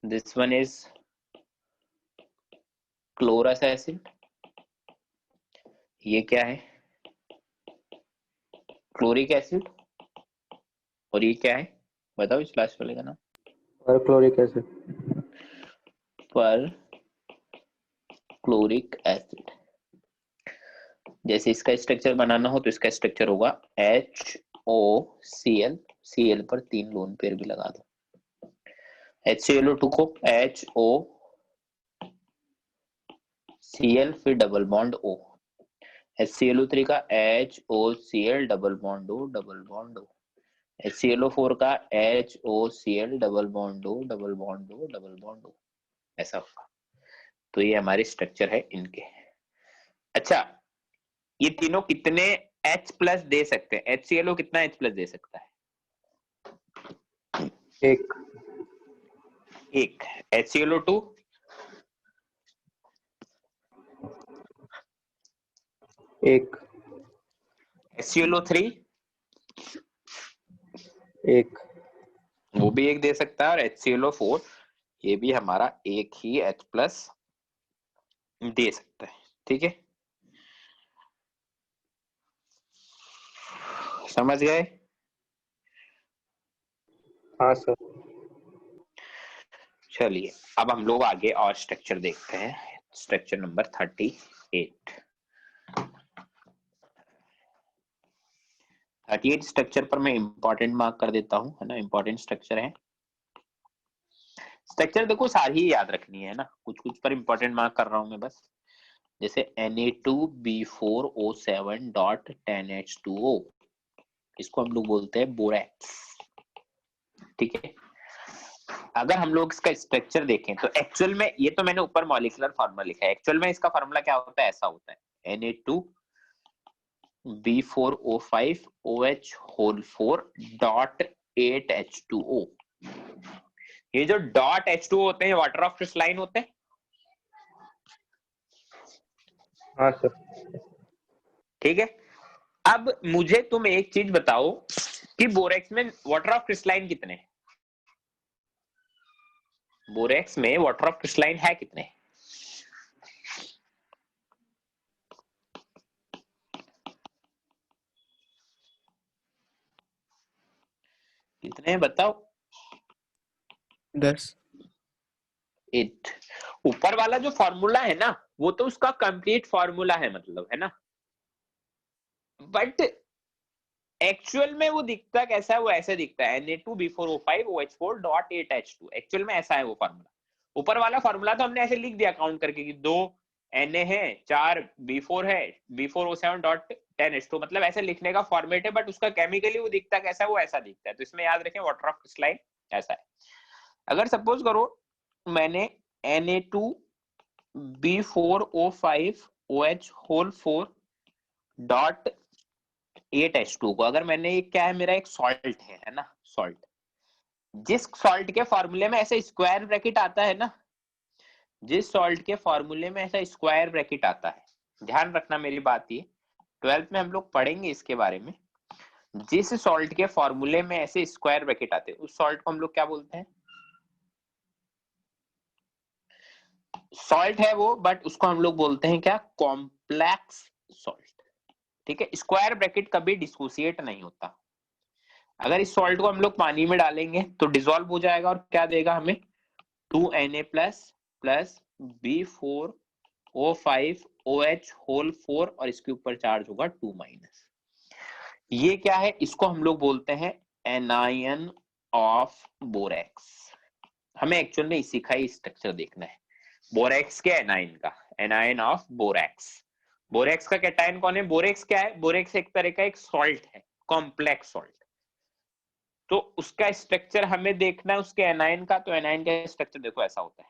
this one is chlorous acid. ये क्या है? Chloric acid. और ये क्या है बताओ इस लास्ट वाले का नाम? Perchloric acid. पर क्लोरिक एसिड। जैसे इसका स्ट्रक्चर बनाना हो तो इसका स्ट्रक्चर होगा HOCl, Cl पर 3 लोन पेयर भी लगा दो। HClO2 को HOCl फिर डबल बॉन्ड O। HClO3 का HOCl double bond O। HClO4 का HOCl डबल बॉन्ड O। ऐसा होगा। तो ये हमारे स्ट्रक्चर है इनके। अच्छा, ये तीनों कितने H प्लस दे सकते हैं। HClO कितना H प्लस दे सकता है? एक एक। HClO2 एक HClO3 एक वो भी एक दे सकता है, और HClO4 ये भी हमारा एक ही H प्लस दे सकता है। ठीक है, समझ गए? हाँ सर। चलिए अब हम लोग आगे और स्ट्रक्चर देखते हैं। Structure number 38। 38 स्ट्रक्चर पर मैं इंपॉर्टेंट मार्क कर देता हूँ, है ना, इंपॉर्टेंट स्ट्रक्चर है। स्ट्रक्चर देखो सारी ही याद रखनी है ना, कुछ कुछ पर इंपॉर्टेंट मार्क कर रहा हूँ मैं बस। जैसे Na2B4O7.10H2O, इसको हम लोग बोलते हैं बोरैक्स। ठीक है, अगर हम लोग इसका स्ट्रक्चर देखें तो एक्चुअल में, ये तो मैंने ऊपर मॉलिक्यूलर फार्मूला लिखा है, एक्चुअल में इसका फार्मूला क्या होता है, ऐसा होता है Na2B4O5OH4.8H2O। ये जो डॉट H2O होते हैं वाटर ऑफ क्रिस्टलाइन होते हैं। हाँ सर। ठीक है, अब मुझे तुम एक चीज बताओ कि बोरेक्स में वाटर ऑफ क्रिस्टलाइन कितने हैं? बोरेक्स में वाटर ऑफ क्रिस्टलाइन है कितने? कितने बताओ? 10। 8। ऊपर वाला जो फॉर्मूला है ना, वो तो उसका कंप्लीट फॉर्मूला है, मतलब, है ना, बट एक्चुअल में वो दिखता कैसा है, वो ऐसे दिखता है Na2B4O5OH4.8H2। एक्चुअल में ऐसा है वो फॉर्मूला। ऊपर वाला फॉर्मूला तो हमने ऐसे लिख दिया काउंट करके कि 2 Na है, 4 B4 है, B4O7.10H2, मतलब ऐसे लिखने का फॉर्मेट है, बट उसका केमिकली वो दिखता कैसा है, वो ऐसा दिखता है। तो इसमें याद रखें वाटर ऑफ क्रिस्टलाइन ऐसा है। अगर सपोज करो मैंने Na2B4O5OH4.8H2 को, अगर मैंने, ये क्या है, मेरा एक सॉल्ट है ना, सॉल्ट, जिस सॉल्ट के फॉर्मूले में ऐसे स्क्वायर ब्रैकेट आता है ना, जिस सॉल्ट के फॉर्मूले में ऐसा स्क्वायर ब्रैकेट आता है, ध्यान रखना मेरी बात, ये 12th में हम लोग पढ़ेंगे इसके बारे में। जिस सॉल्ट के फॉर्मूले में ऐसे स्क्वायर ब्रैकेट आते हैं, उस सॉल्ट को हम लोग क्या बोलते हैं? सॉल्ट है वो, बट उसको हम लोग बोलते हैं क्या? Complex salt. ठीक है, स्क्वायर ब्रैकेट कभी डिसोसिएट नहीं होता। अगर इस सॉल्ट को हम लोग पानी में डालेंगे तो डिसॉल्व हो जाएगा, और क्या देगा हमें? 2Na प्लस B4O5OH4, और इसके ऊपर चार्ज होगा 2-। ये क्या है? इसको हम लोग बोलते हैं एनायन ऑफ बोरेक्स। हमें एक्चुअल में इसी का ही स्ट्रक्चर देखना है, बोरेक्स के एनायन का, एनायन ऑफ बोरेक्स। बोरेक्स का कैटायन कौन है? बोरेक्स क्या है? बोरेक्स एक तरह का एक सॉल्ट है, कॉम्प्लेक्स सॉल्ट। तो उसका स्ट्रक्चर हमें देखना है, उसके एनायन का। तो एनायन का स्ट्रक्चर देखो ऐसा होता है,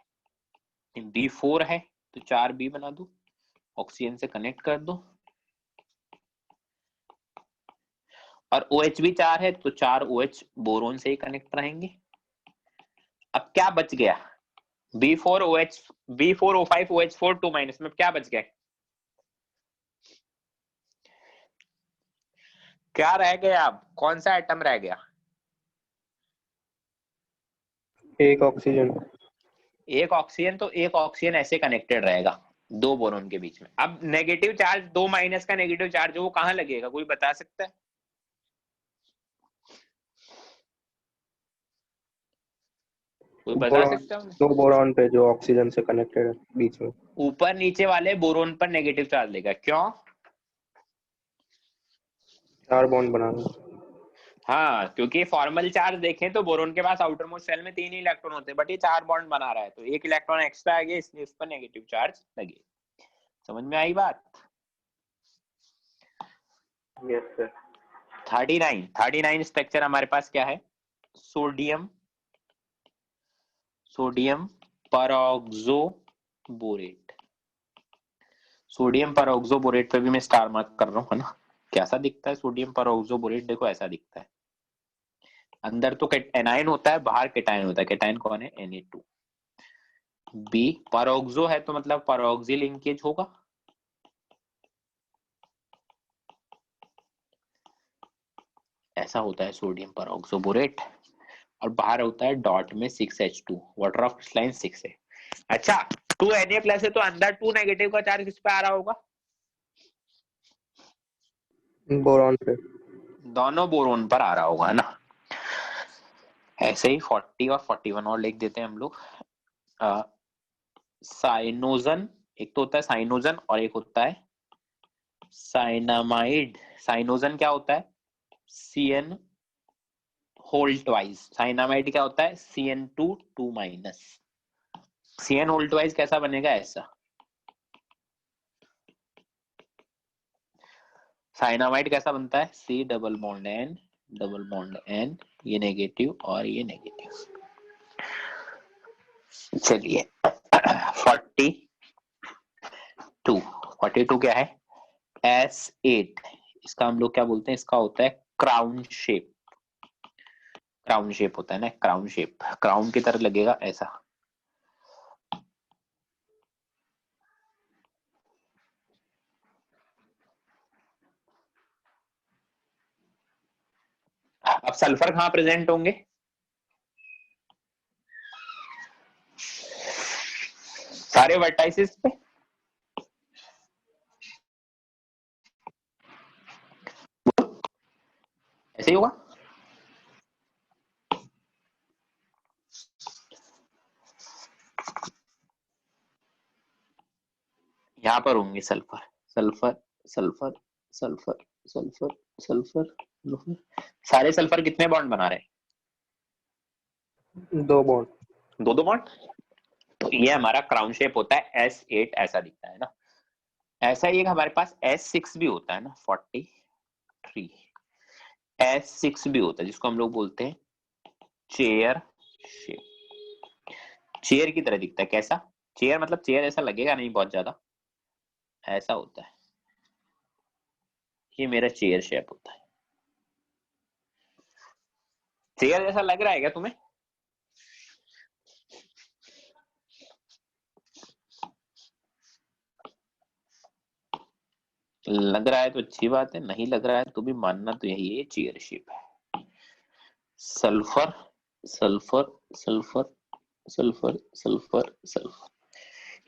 B4 है तो 4B बना दो, ऑक्सीजन से कनेक्ट कर दो, और OH भी 4 है तो 4 OH बोरोन से ही कनेक्ट रहेंगे। अब क्या बच गया? B4O5OH4 2- में क्या बच गया? क्या रह गया? अब कौन सा एटम रह गया? एक ऑक्सीजन। एक ऑक्सीजन। तो एक ऑक्सीजन ऐसे कनेक्टेड रहेगा दो बोरोन के बीच में। अब नेगेटिव चार्ज, 2- का नेगेटिव चार्ज, वो कहां लगेगा? कोई बता सकता है? कोई बता बोरॉन, सकता है? दो बोरॉन पे जो ऑक्सीजन से कनेक्टेड है बीच में। ऊपर नीचे वाले बोरोन पर नेगेटिव चार्ज लेगा। क्यों? 4 बॉन्ड बनाना। हाँ, क्योंकि फॉर्मल चार्ज देखें तो बोरोन के पास आउटर मोस्ट शेल में 3 ही इलेक्ट्रॉन होते हैं, बट ये 4 बॉन्ड बना रहा है, तो 1 इलेक्ट्रॉन एक्स्ट्रा आ गया, इसलिए उस पर नेगेटिव चार्ज लगे। समझ में आई बात? Yes sir. 39 स्ट्रक्चर हमारे पास क्या है? Sodium peroxo borate. Sodium peroxo borate पे भी मैं स्टार मार्क कर रहा हूँ, है ना। कैसा दिखता है सोडियम परऑक्सोबोरेट? देखो ऐसा दिखता है, अंदर तो एनायन होता है, बाहर केटायन होता है। केटायन कौन है? Na2। बी परऑक्सो है तो मतलब परऑक्सी लिंकेज होगा, ऐसा होता है सोडियम परऑक्सोबोरेट। और बाहर होता है डॉट में 6H2, वाटर ऑफ क्रिस्टलाइन 6 है। अच्छा 2Na+ है तो अंदर 2 नेगेटिव का चार्ज किस पे आ रहा होगा? बोरॉन पे। दोनों बोरोन पर आ रहा होगा, है ना। ऐसे ही 40 और 41 और लिख देते हैं हम लोग। साइनोजन, एक तो होता है साइनोजन और एक होता है साइनामाइड। साइनोजन क्या होता है? Cn whole twice. साइनामाइड क्या होता है? Cn2 2-। Cn होल ट्वाइस कैसा बनेगा? ऐसा। साइनामाइड कैसा बनता है? C डबल बॉन्ड N, ये नेगेटिव और ये नेगेटिव। चलिए 42 क्या है? S8, इसका हम लोग क्या बोलते हैं? इसका होता है क्राउन शेप। क्राउन शेप होता है ना, क्राउन शेप, क्राउन की तरह लगेगा ऐसा। अब सल्फर कहाँ प्रेजेंट होंगे? सारे वर्टाइसिस पे। ऐसे ही होगा। यहाँ पर होंगे sulphur sulphur sulphur sulphur sulphur sulphur sulphur. सारे सल्फर कितने बॉन्ड बना रहे हैं? 2 बॉन्ड। दो बॉन्ड। तो ये हमारा क्राउन शेप होता है S8, ऐसा दिखता है ना। ऐसा ही एक हमारे पास S6 भी होता है ना, 43 S6 भी होता है, जिसको हम लोग बोलते हैं चेयर शेप। चेयर की तरह दिखता है। कैसा? चेयर मतलब चेयर ऐसा लगेगा नहीं बहुत ज्यादा, ऐसा होता है। ये मेरा चेयर शेप होता है। चेयर जैसा लग रहा है क्या तुम्हें? लग रहा है तो अच्छी बात है, नहीं लग रहा है तो भी मानना तो यही है, चेयर शेप है। Sulphur sulphur sulphur sulphur sulphur sulphur,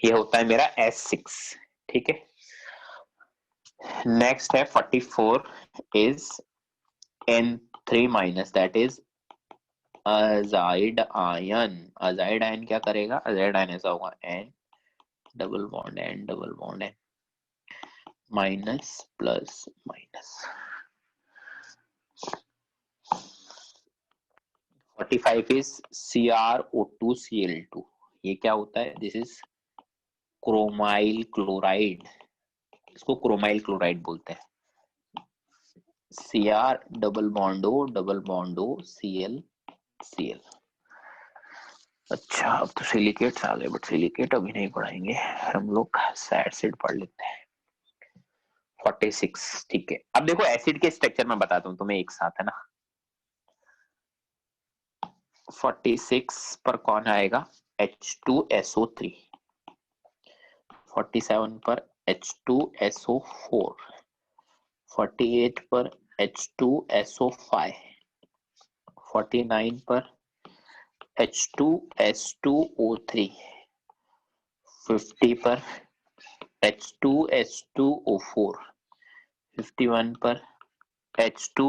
ये होता है मेरा S6। ठीक है। नेक्स्ट है 44 is N3-, that is azide ion. Azide ion क्या करेगा? अजाइड आयन ऐसा होगा N double bond N minus plus minus. 45 is CrO2Cl2। ये क्या होता है? दिस इज क्रोमाइल क्लोराइड, इसको क्रोमाइल क्लोराइड बोलते हैं। Cr double bond O Cl। अच्छा अब तो सिलिकेट्स आ गए, बट सिलिकेट अभी नहीं पढ़ाएंगे हम लोग, एसिड पढ़ लेते हैं। 46 ठीक है। अब देखो एसिड के स्ट्रक्चर में बताता हूँ तुम्हें एक साथ, है ना। 46 पर कौन आएगा? H2SO3। 47 पर H2SO4। 48 पर H2SO5। 49 पर H2S2O3। 50 पर H2S2O4। 51 पर H2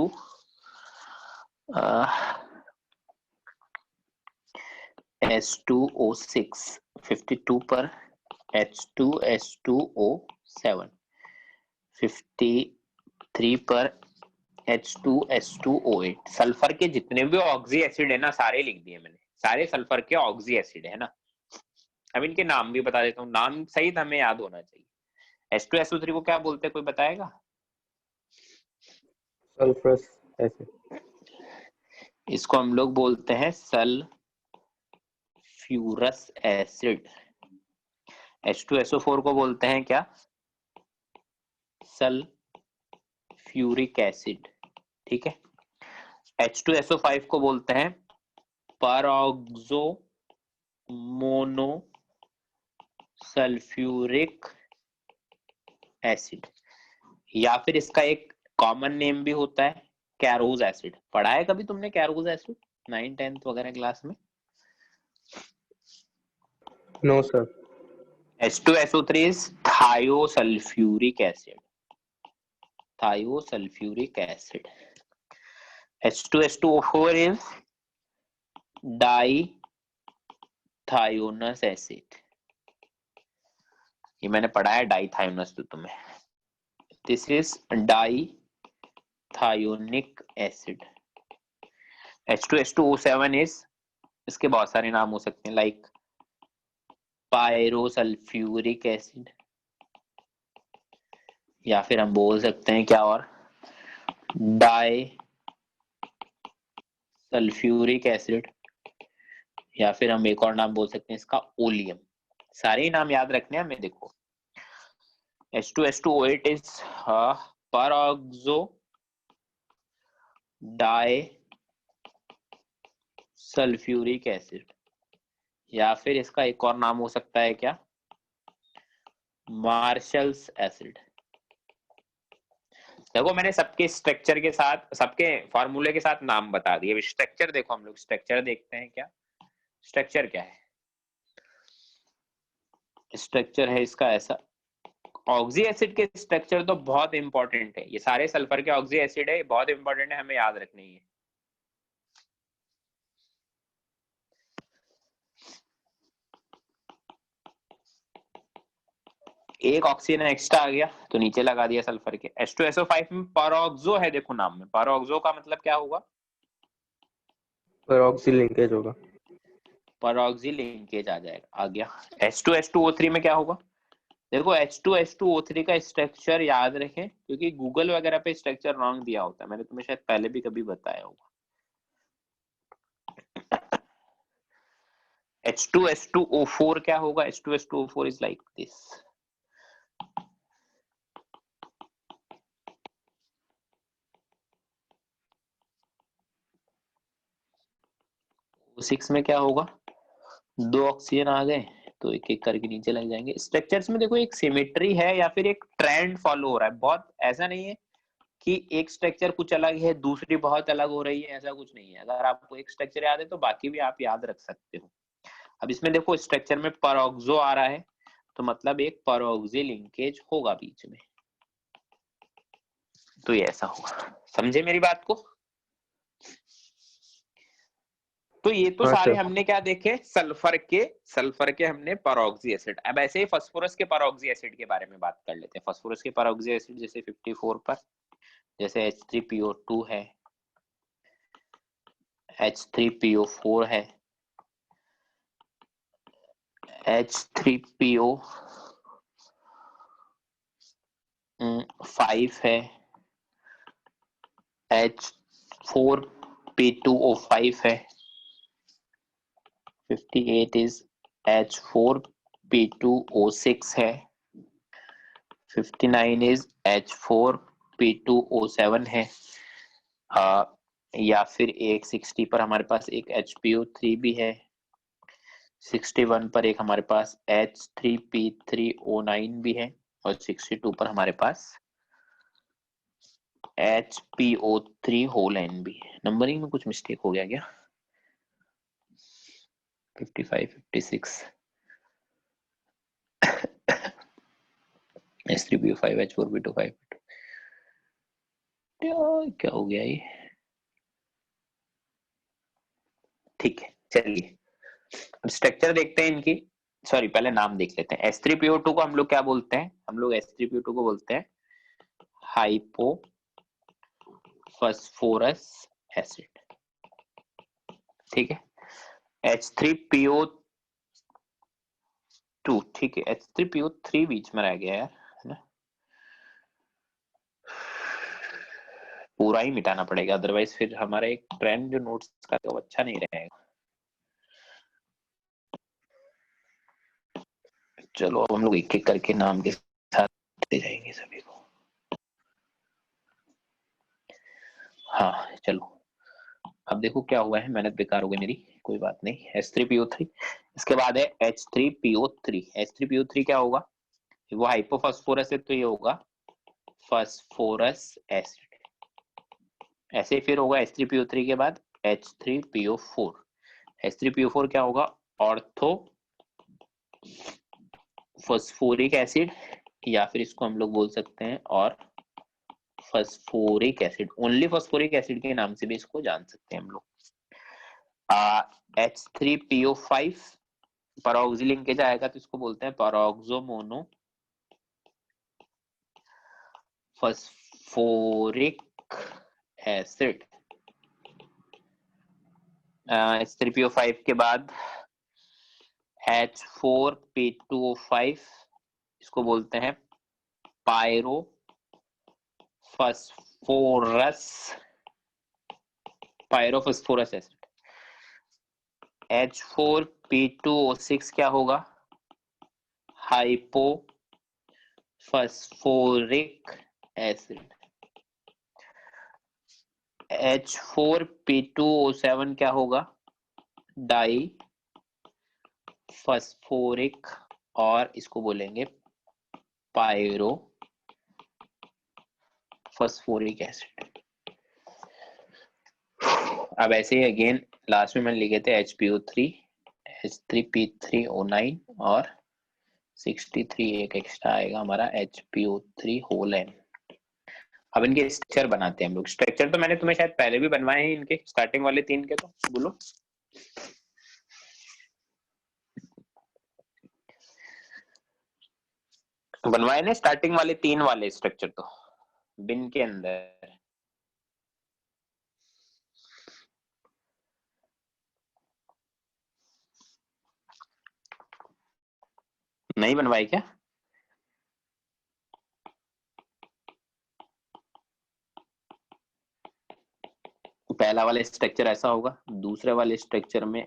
S2O6। 52 पर H2S2O7। 53 पर H2S2O8। सल्फर के जितने भी ऑक्सी एसिड है ना, सारे लिख दिए मैंने, सारे सल्फर के ऑक्सी एसिड है ना। अब इनके नाम भी बता देता हूँ, नाम सहित हमें याद होना चाहिए। H2SO3 को क्या बोलते हैं, कोई बताएगा? Sulphurous acid. इसको हम लोग बोलते हैं सल्फ्यूरस एसिड। H2SO4 को बोलते हैं क्या? सल्फ्यूरस सल्फ्यूरिक एसिड, ठीक है। H2SO5 को बोलते हैं परऑक्सो मोनो सल्फ्यूरिक एसिड, या फिर इसका एक कॉमन नेम भी होता है कैरोज एसिड। पढ़ा है कभी तुमने कैरोज एसिड 9th 10th वगैरह क्लास में? No, sir. H2SO3 is thiosulfuric acid. Thiosulfuric acid. H2H2O4 is dithionous acid. ये मैंने पढ़ा है डाइथायोनस तो तुम्हें। This is dithionic acid. H2H2O7 is, इसके बहुत सारे नाम हो सकते हैं, लाइक पायरोसल्फ्यूरिक एसिड, या फिर हम बोल सकते हैं क्या और, डाई सल्फ्यूरिक एसिड, या फिर हम एक और नाम बोल सकते हैं इसका ओलियम। सारे ही नाम याद रखने हैं हमें। देखो H2H2O8 is peroxo disulphuric acid, या फिर इसका एक और नाम हो सकता है क्या, मार्शल्स एसिड। देखो मैंने सबके स्ट्रक्चर के साथ, सबके फॉर्मूले के साथ नाम बता दिए। स्ट्रक्चर देखो, हम लोग स्ट्रक्चर देखते हैं। क्या स्ट्रक्चर क्या है? स्ट्रक्चर है इसका ऐसा। ऑक्सी एसिड के स्ट्रक्चर तो बहुत इंपॉर्टेंट है, ये सारे सल्फर के ऑक्सी एसिड है, बहुत इंपॉर्टेंट है, हमें याद रखनी है। एक ऑक्सीजन एक्स्ट्रा आ गया तो नीचे लगा दिया सल्फर के। H2SO5 में परऑक्सो है, देखो नाम में परऑक्सो का मतलब क्या होगा? Peroxy linkage होगा। परऑक्सी लिंकेज आ जाएगा, आ गया। H2H2O3 में क्या होगा? देखो H2H2O3 का स्ट्रक्चर याद रखें, क्योंकि गूगल वगैरह पे स्ट्रक्चर रॉन्ग दिया होता है, मैंने तुम्हें शायद पहले भी कभी बताया होगा। H2H2O4 क्या होगा? H2H2O4 is like this. O6 में क्या होगा? दो ऑक्सीजन आ गए तो एक एक करके नीचे लग जाएंगे। स्ट्रक्चर्स में देखो एक सिमेट्री है या फिर एक ट्रेंड फॉलो हो रहा है, बहुत ऐसा नहीं है कि एक स्ट्रक्चर कुछ अलग है दूसरी बहुत अलग हो रही है, ऐसा कुछ नहीं है। अगर आपको एक स्ट्रक्चर याद है तो बाकी भी आप याद रख सकते हो। अब इसमें देखो स्ट्रक्चर में परऑक्सो आ रहा है तो मतलब एक परऑक्सी लिंकेज होगा बीच में, तो ये ऐसा होगा। समझे मेरी बात को? तो ये तो हाँ सारे सर। हमने क्या देखे, सल्फर के हमने परऑक्सी एसिड। अब ऐसे ही फास्फोरस के परऑक्सी एसिड के बारे में बात कर लेते हैं। फास्फोरस के परऑक्सी एसिड जैसे 54 पर, जैसे H3PO2 है, H3PO4 है, H3PO5 है, H4P2O5 है, 58 इज H4P2O6 है, 59 इज H4P2O7 है, या फिर एक 60 पर हमारे पास एक HPO3 भी है, 61 पर एक हमारे पास H3P3O9 भी है, और 62 पर हमारे पास HPO3 होल N भी है। नंबरिंग में कुछ मिस्टेक हो गया क्या? 55, 56 H3PO5 H4P2O5 क्या हो गया ये? ठीक है, चलिए अब स्ट्रक्चर देखते हैं इनकी। सॉरी, पहले नाम देख लेते हैं। H3PO2 को हम लोग क्या बोलते हैं? हम लोग H3PO2 को बोलते हैं हाइपो फास्फोरस एसिड, ठीक है। H3PO2, ठीक है। H3PO3 बीच में रह गया यार, है ना? पूरा ही मिटाना पड़ेगा, अदरवाइज फिर हमारा एक ट्रेंड जो नोट्स का तो अच्छा नहीं रहेगा। चलो अब हम लोग एक एक करके नाम के साथ जाएंगे सभी को। हाँ चलो, अब देखो क्या हुआ है, मेहनत बेकार हो गई मेरी, कोई बात नहीं। H3PO3, इसके बाद है H3PO3। H3PO3 क्या होगा, वो हाइपोफॉस्फोरस है तो ये होगा फास्फोरस एसिड। ऐसे ही फिर होगा H3PO3 के बाद H3PO4। H3PO4 क्या होगा, ऑर्थो फॉस्फोरिक एसिड, या फिर इसको हम लोग बोल सकते हैं और phosphoric acid, only phosphoric acid के नाम से भी इसको जान सकते हैं हम लोग। H3PO5 परऑक्सी लिंकेज आएगा तो इसको बोलते हैं peroxo mono phosphoric acid. H3PO5 के बाद H4P2O5, इसको बोलते हैं पायरो फास्फोरस एसिड। H4P2O6 क्या होगा, हाइपो फास्फोरिक एसिड। H4P2O7 क्या होगा, डाई फास्फोरिक, और इसको बोलेंगे पायरो फास्फोरिक एसिड। अब ऐसे ही अगेन लास्ट में मैंने लिखे थे HPO3, H3P3O9 और 63 एक एक्स्ट्रा आएगा हमारा HPO3 होल एन। अब इनके स्ट्रक्चर बनाते हैं हम लोग। स्ट्रक्चर तो मैंने तुम्हें शायद पहले भी बनवाए हैं इनके, स्टार्टिंग वाले 3 के, तो बोलो। बनवाए ना स्टार्टिंग वाले 3 वाले स्ट्रक्चर तो बिन के अंदर। नहीं बनवाए क्या? पहला वाला स्ट्रक्चर ऐसा होगा, दूसरे वाले स्ट्रक्चर में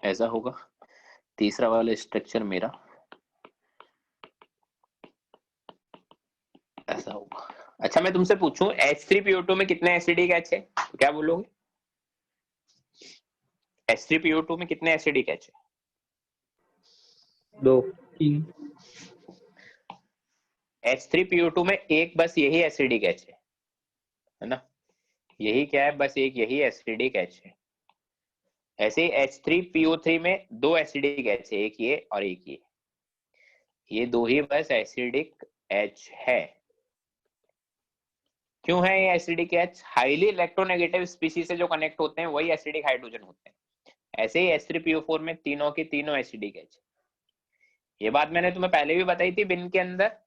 ऐसा होगा, तीसरा वाला स्ट्रक्चर मेरा ऐसा होगा। अच्छा मैं तुमसे पूछूं H3PO2 में कितने एसिडिक एच है, तो क्या बोलोगे? H3PO2 में कितने एसिडिक एच है? 2। 3। H3PO2 में एक बस यही एसिडिक एच है ना, यही क्या है, बस एक यही एसिडिक एच है। ऐसे ही H3PO3 में 2 एसिडिक एच है, एक ये और एक ये 2 ही बस एसिडिक एच है। क्यों है ये acidic H? Highly electronegative species से जो कनेक्ट होते हैं वही एसिडिक हाइड्रोजन होते हैं। ऐसे ही H3PO4 में तीनों की तीनों एसिडिक एच। ये बात मैंने तुम्हें पहले भी बताई थी बिन के अंदर।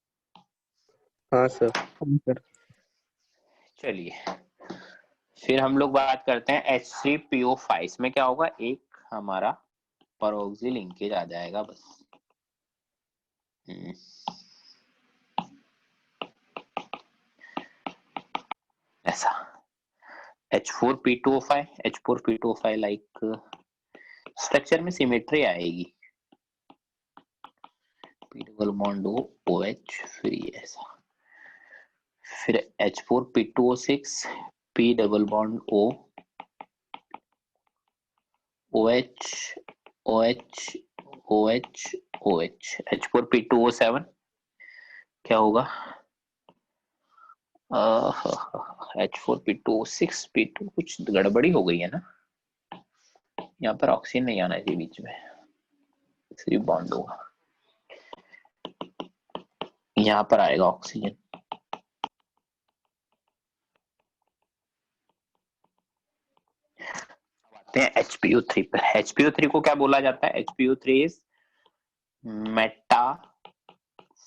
हाँ सर। चलिए फिर हम लोग बात करते हैं H3PO5। इसमें क्या होगा, एक हमारा परऑक्सी लिंकेज आ जाएगा बस। ऐसा H4P2O5 लाइक स्ट्रक्चर में सिमेट्री आएगी, P double bond O OH फिर ये ऐसा, फिर H4P2O6 P double bond O OH OH OH OH। H4P2O7 क्या होगा, H4P2O6 P2, कुछ गड़बड़ी हो गई है ना, यहाँ पर ऑक्सीजन नहीं आना चाहिए बीच में, सिर्फ बॉन्ड होगा, यहाँ पर आएगा ऑक्सीजन। आते हैं HPO3 पर। HPO3 को क्या बोला जाता है? HPO3 is Meta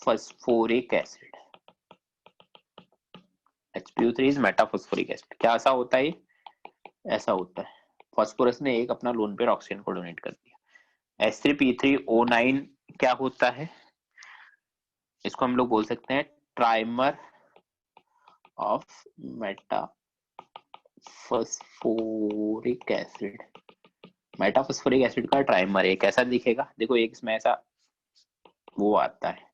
phosphoric acid. HPO3 is Meta phosphoric acid. क्या ऐसा होता है? ऐसा होता है, फास्फोरस ने एक अपना लोन पेयर ऑक्सीजन को डोनेट कर दिया। H3P3O9 क्या होता है? इसको हम लोग बोल सकते हैं trimer of Meta phosphoric acid. Meta phosphoric acid का ट्राइमर एक ऐसा दिखेगा, देखो एक इसमें ऐसा वो आता है,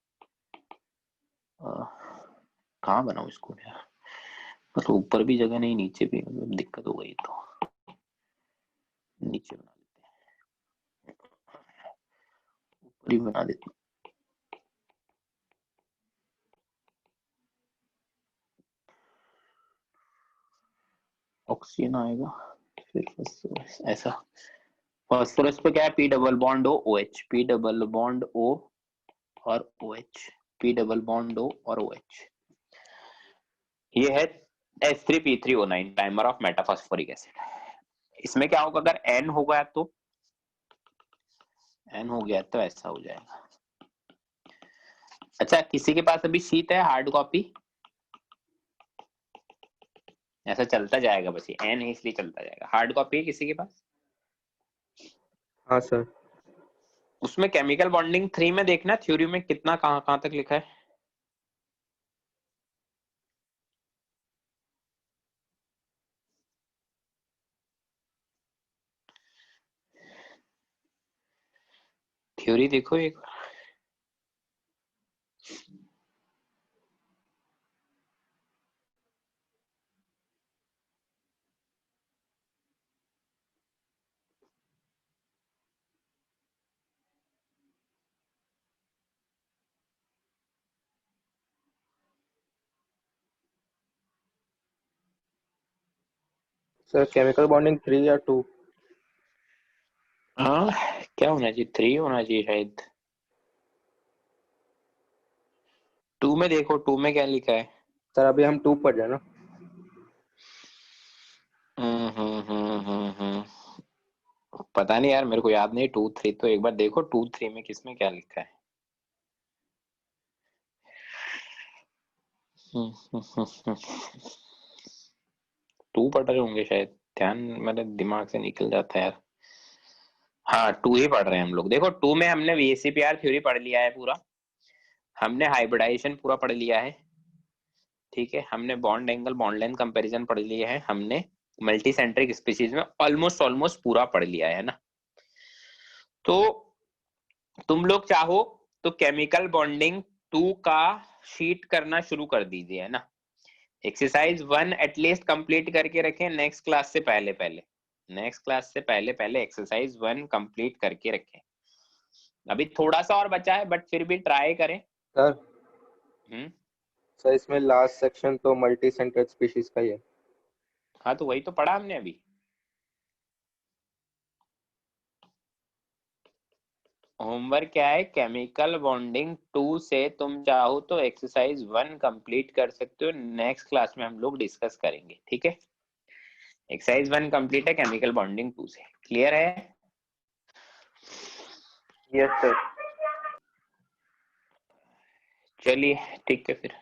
कहाँ बनाऊं इसको यार, मतलब ऊपर भी जगह नहीं नीचे भी, मतलब दिक्कत हो गई। तो नीचे बना देते हैं, ऊपर ही बना देते हैं। ऑक्सीजन आएगा फिर फास्फोरस, ऐसा। फास्फोरस पे क्या है, P double bond O O H, P double bond O और O H, P double bond O और ओ एच। ये है H3P3O9 primer of metaphosphoric acid. इसमें क्या होगा, अगर N हो गया तो N हो गया तो ऐसा हो जाएगा। अच्छा, किसी के पास अभी शीट है हार्ड कॉपी? ऐसा चलता जाएगा, बस ये N है इसलिए चलता जाएगा। हार्ड कॉपी है किसी के पास? हाँ सर। उसमें केमिकल बॉन्डिंग 3 में देखना थ्योरी में कितना कहाँ तक लिखा है। थ्योरी देखो एक बार। सर केमिकल बॉन्डिंग 3 या 2? हाँ, क्या होना चाहिए, 3 होना चाहिए शायद। 2 में देखो, 2 में क्या लिखा है। सर अभी हम 2 पढ़ रहे हैं ना। पता नहीं यार, मेरे को याद नहीं। 2 3 तो एक बार देखो, 2 3 में किसमें क्या लिखा है। टू पढ़ रहे होंगे शायद, ध्यान मेरे दिमाग से निकल जाता है यार। हाँ, 2 ही पढ़ रहे हैं हम लोग। देखो 2 में हमने VSEPR थ्योरी पढ़ लिया है पूरा, हमने हाइब्रिडाइजेशन पूरा पढ़ लिया है, ठीक है। हमने bond angle bond length comparison पढ़ लिया है, हमने मल्टीसेंट्रिक स्पीशीज में ऑलमोस्ट पूरा पढ़ लिया है ना। तो तुम लोग चाहो तो केमिकल बॉन्डिंग 2 का शीट करना शुरू कर दीजिए, है ना। एक्सरसाइज 1 एटलीस्ट कंप्लीट करके रखें नेक्स्ट क्लास से पहले पहले एक्सरसाइज 1 कंप्लीट करके रखें। अभी थोड़ा सा और बचा है बट फिर भी ट्राई करें। सर सर इसमें लास्ट सेक्शन तो मल्टी सेंटर्ड स्पीशीज का ही है। हाँ, तो वही तो पढ़ा हमने अभी। होमवर्क क्या है, केमिकल बॉन्डिंग 2 से तुम चाहो तो एक्सरसाइज 1 कंप्लीट कर सकते हो, नेक्स्ट क्लास में हम लोग डिस्कस करेंगे, ठीक है। एक्सरसाइज 1 कंप्लीट है केमिकल बॉन्डिंग 2 से, क्लियर है? Yes sir. चलिए ठीक है फिर।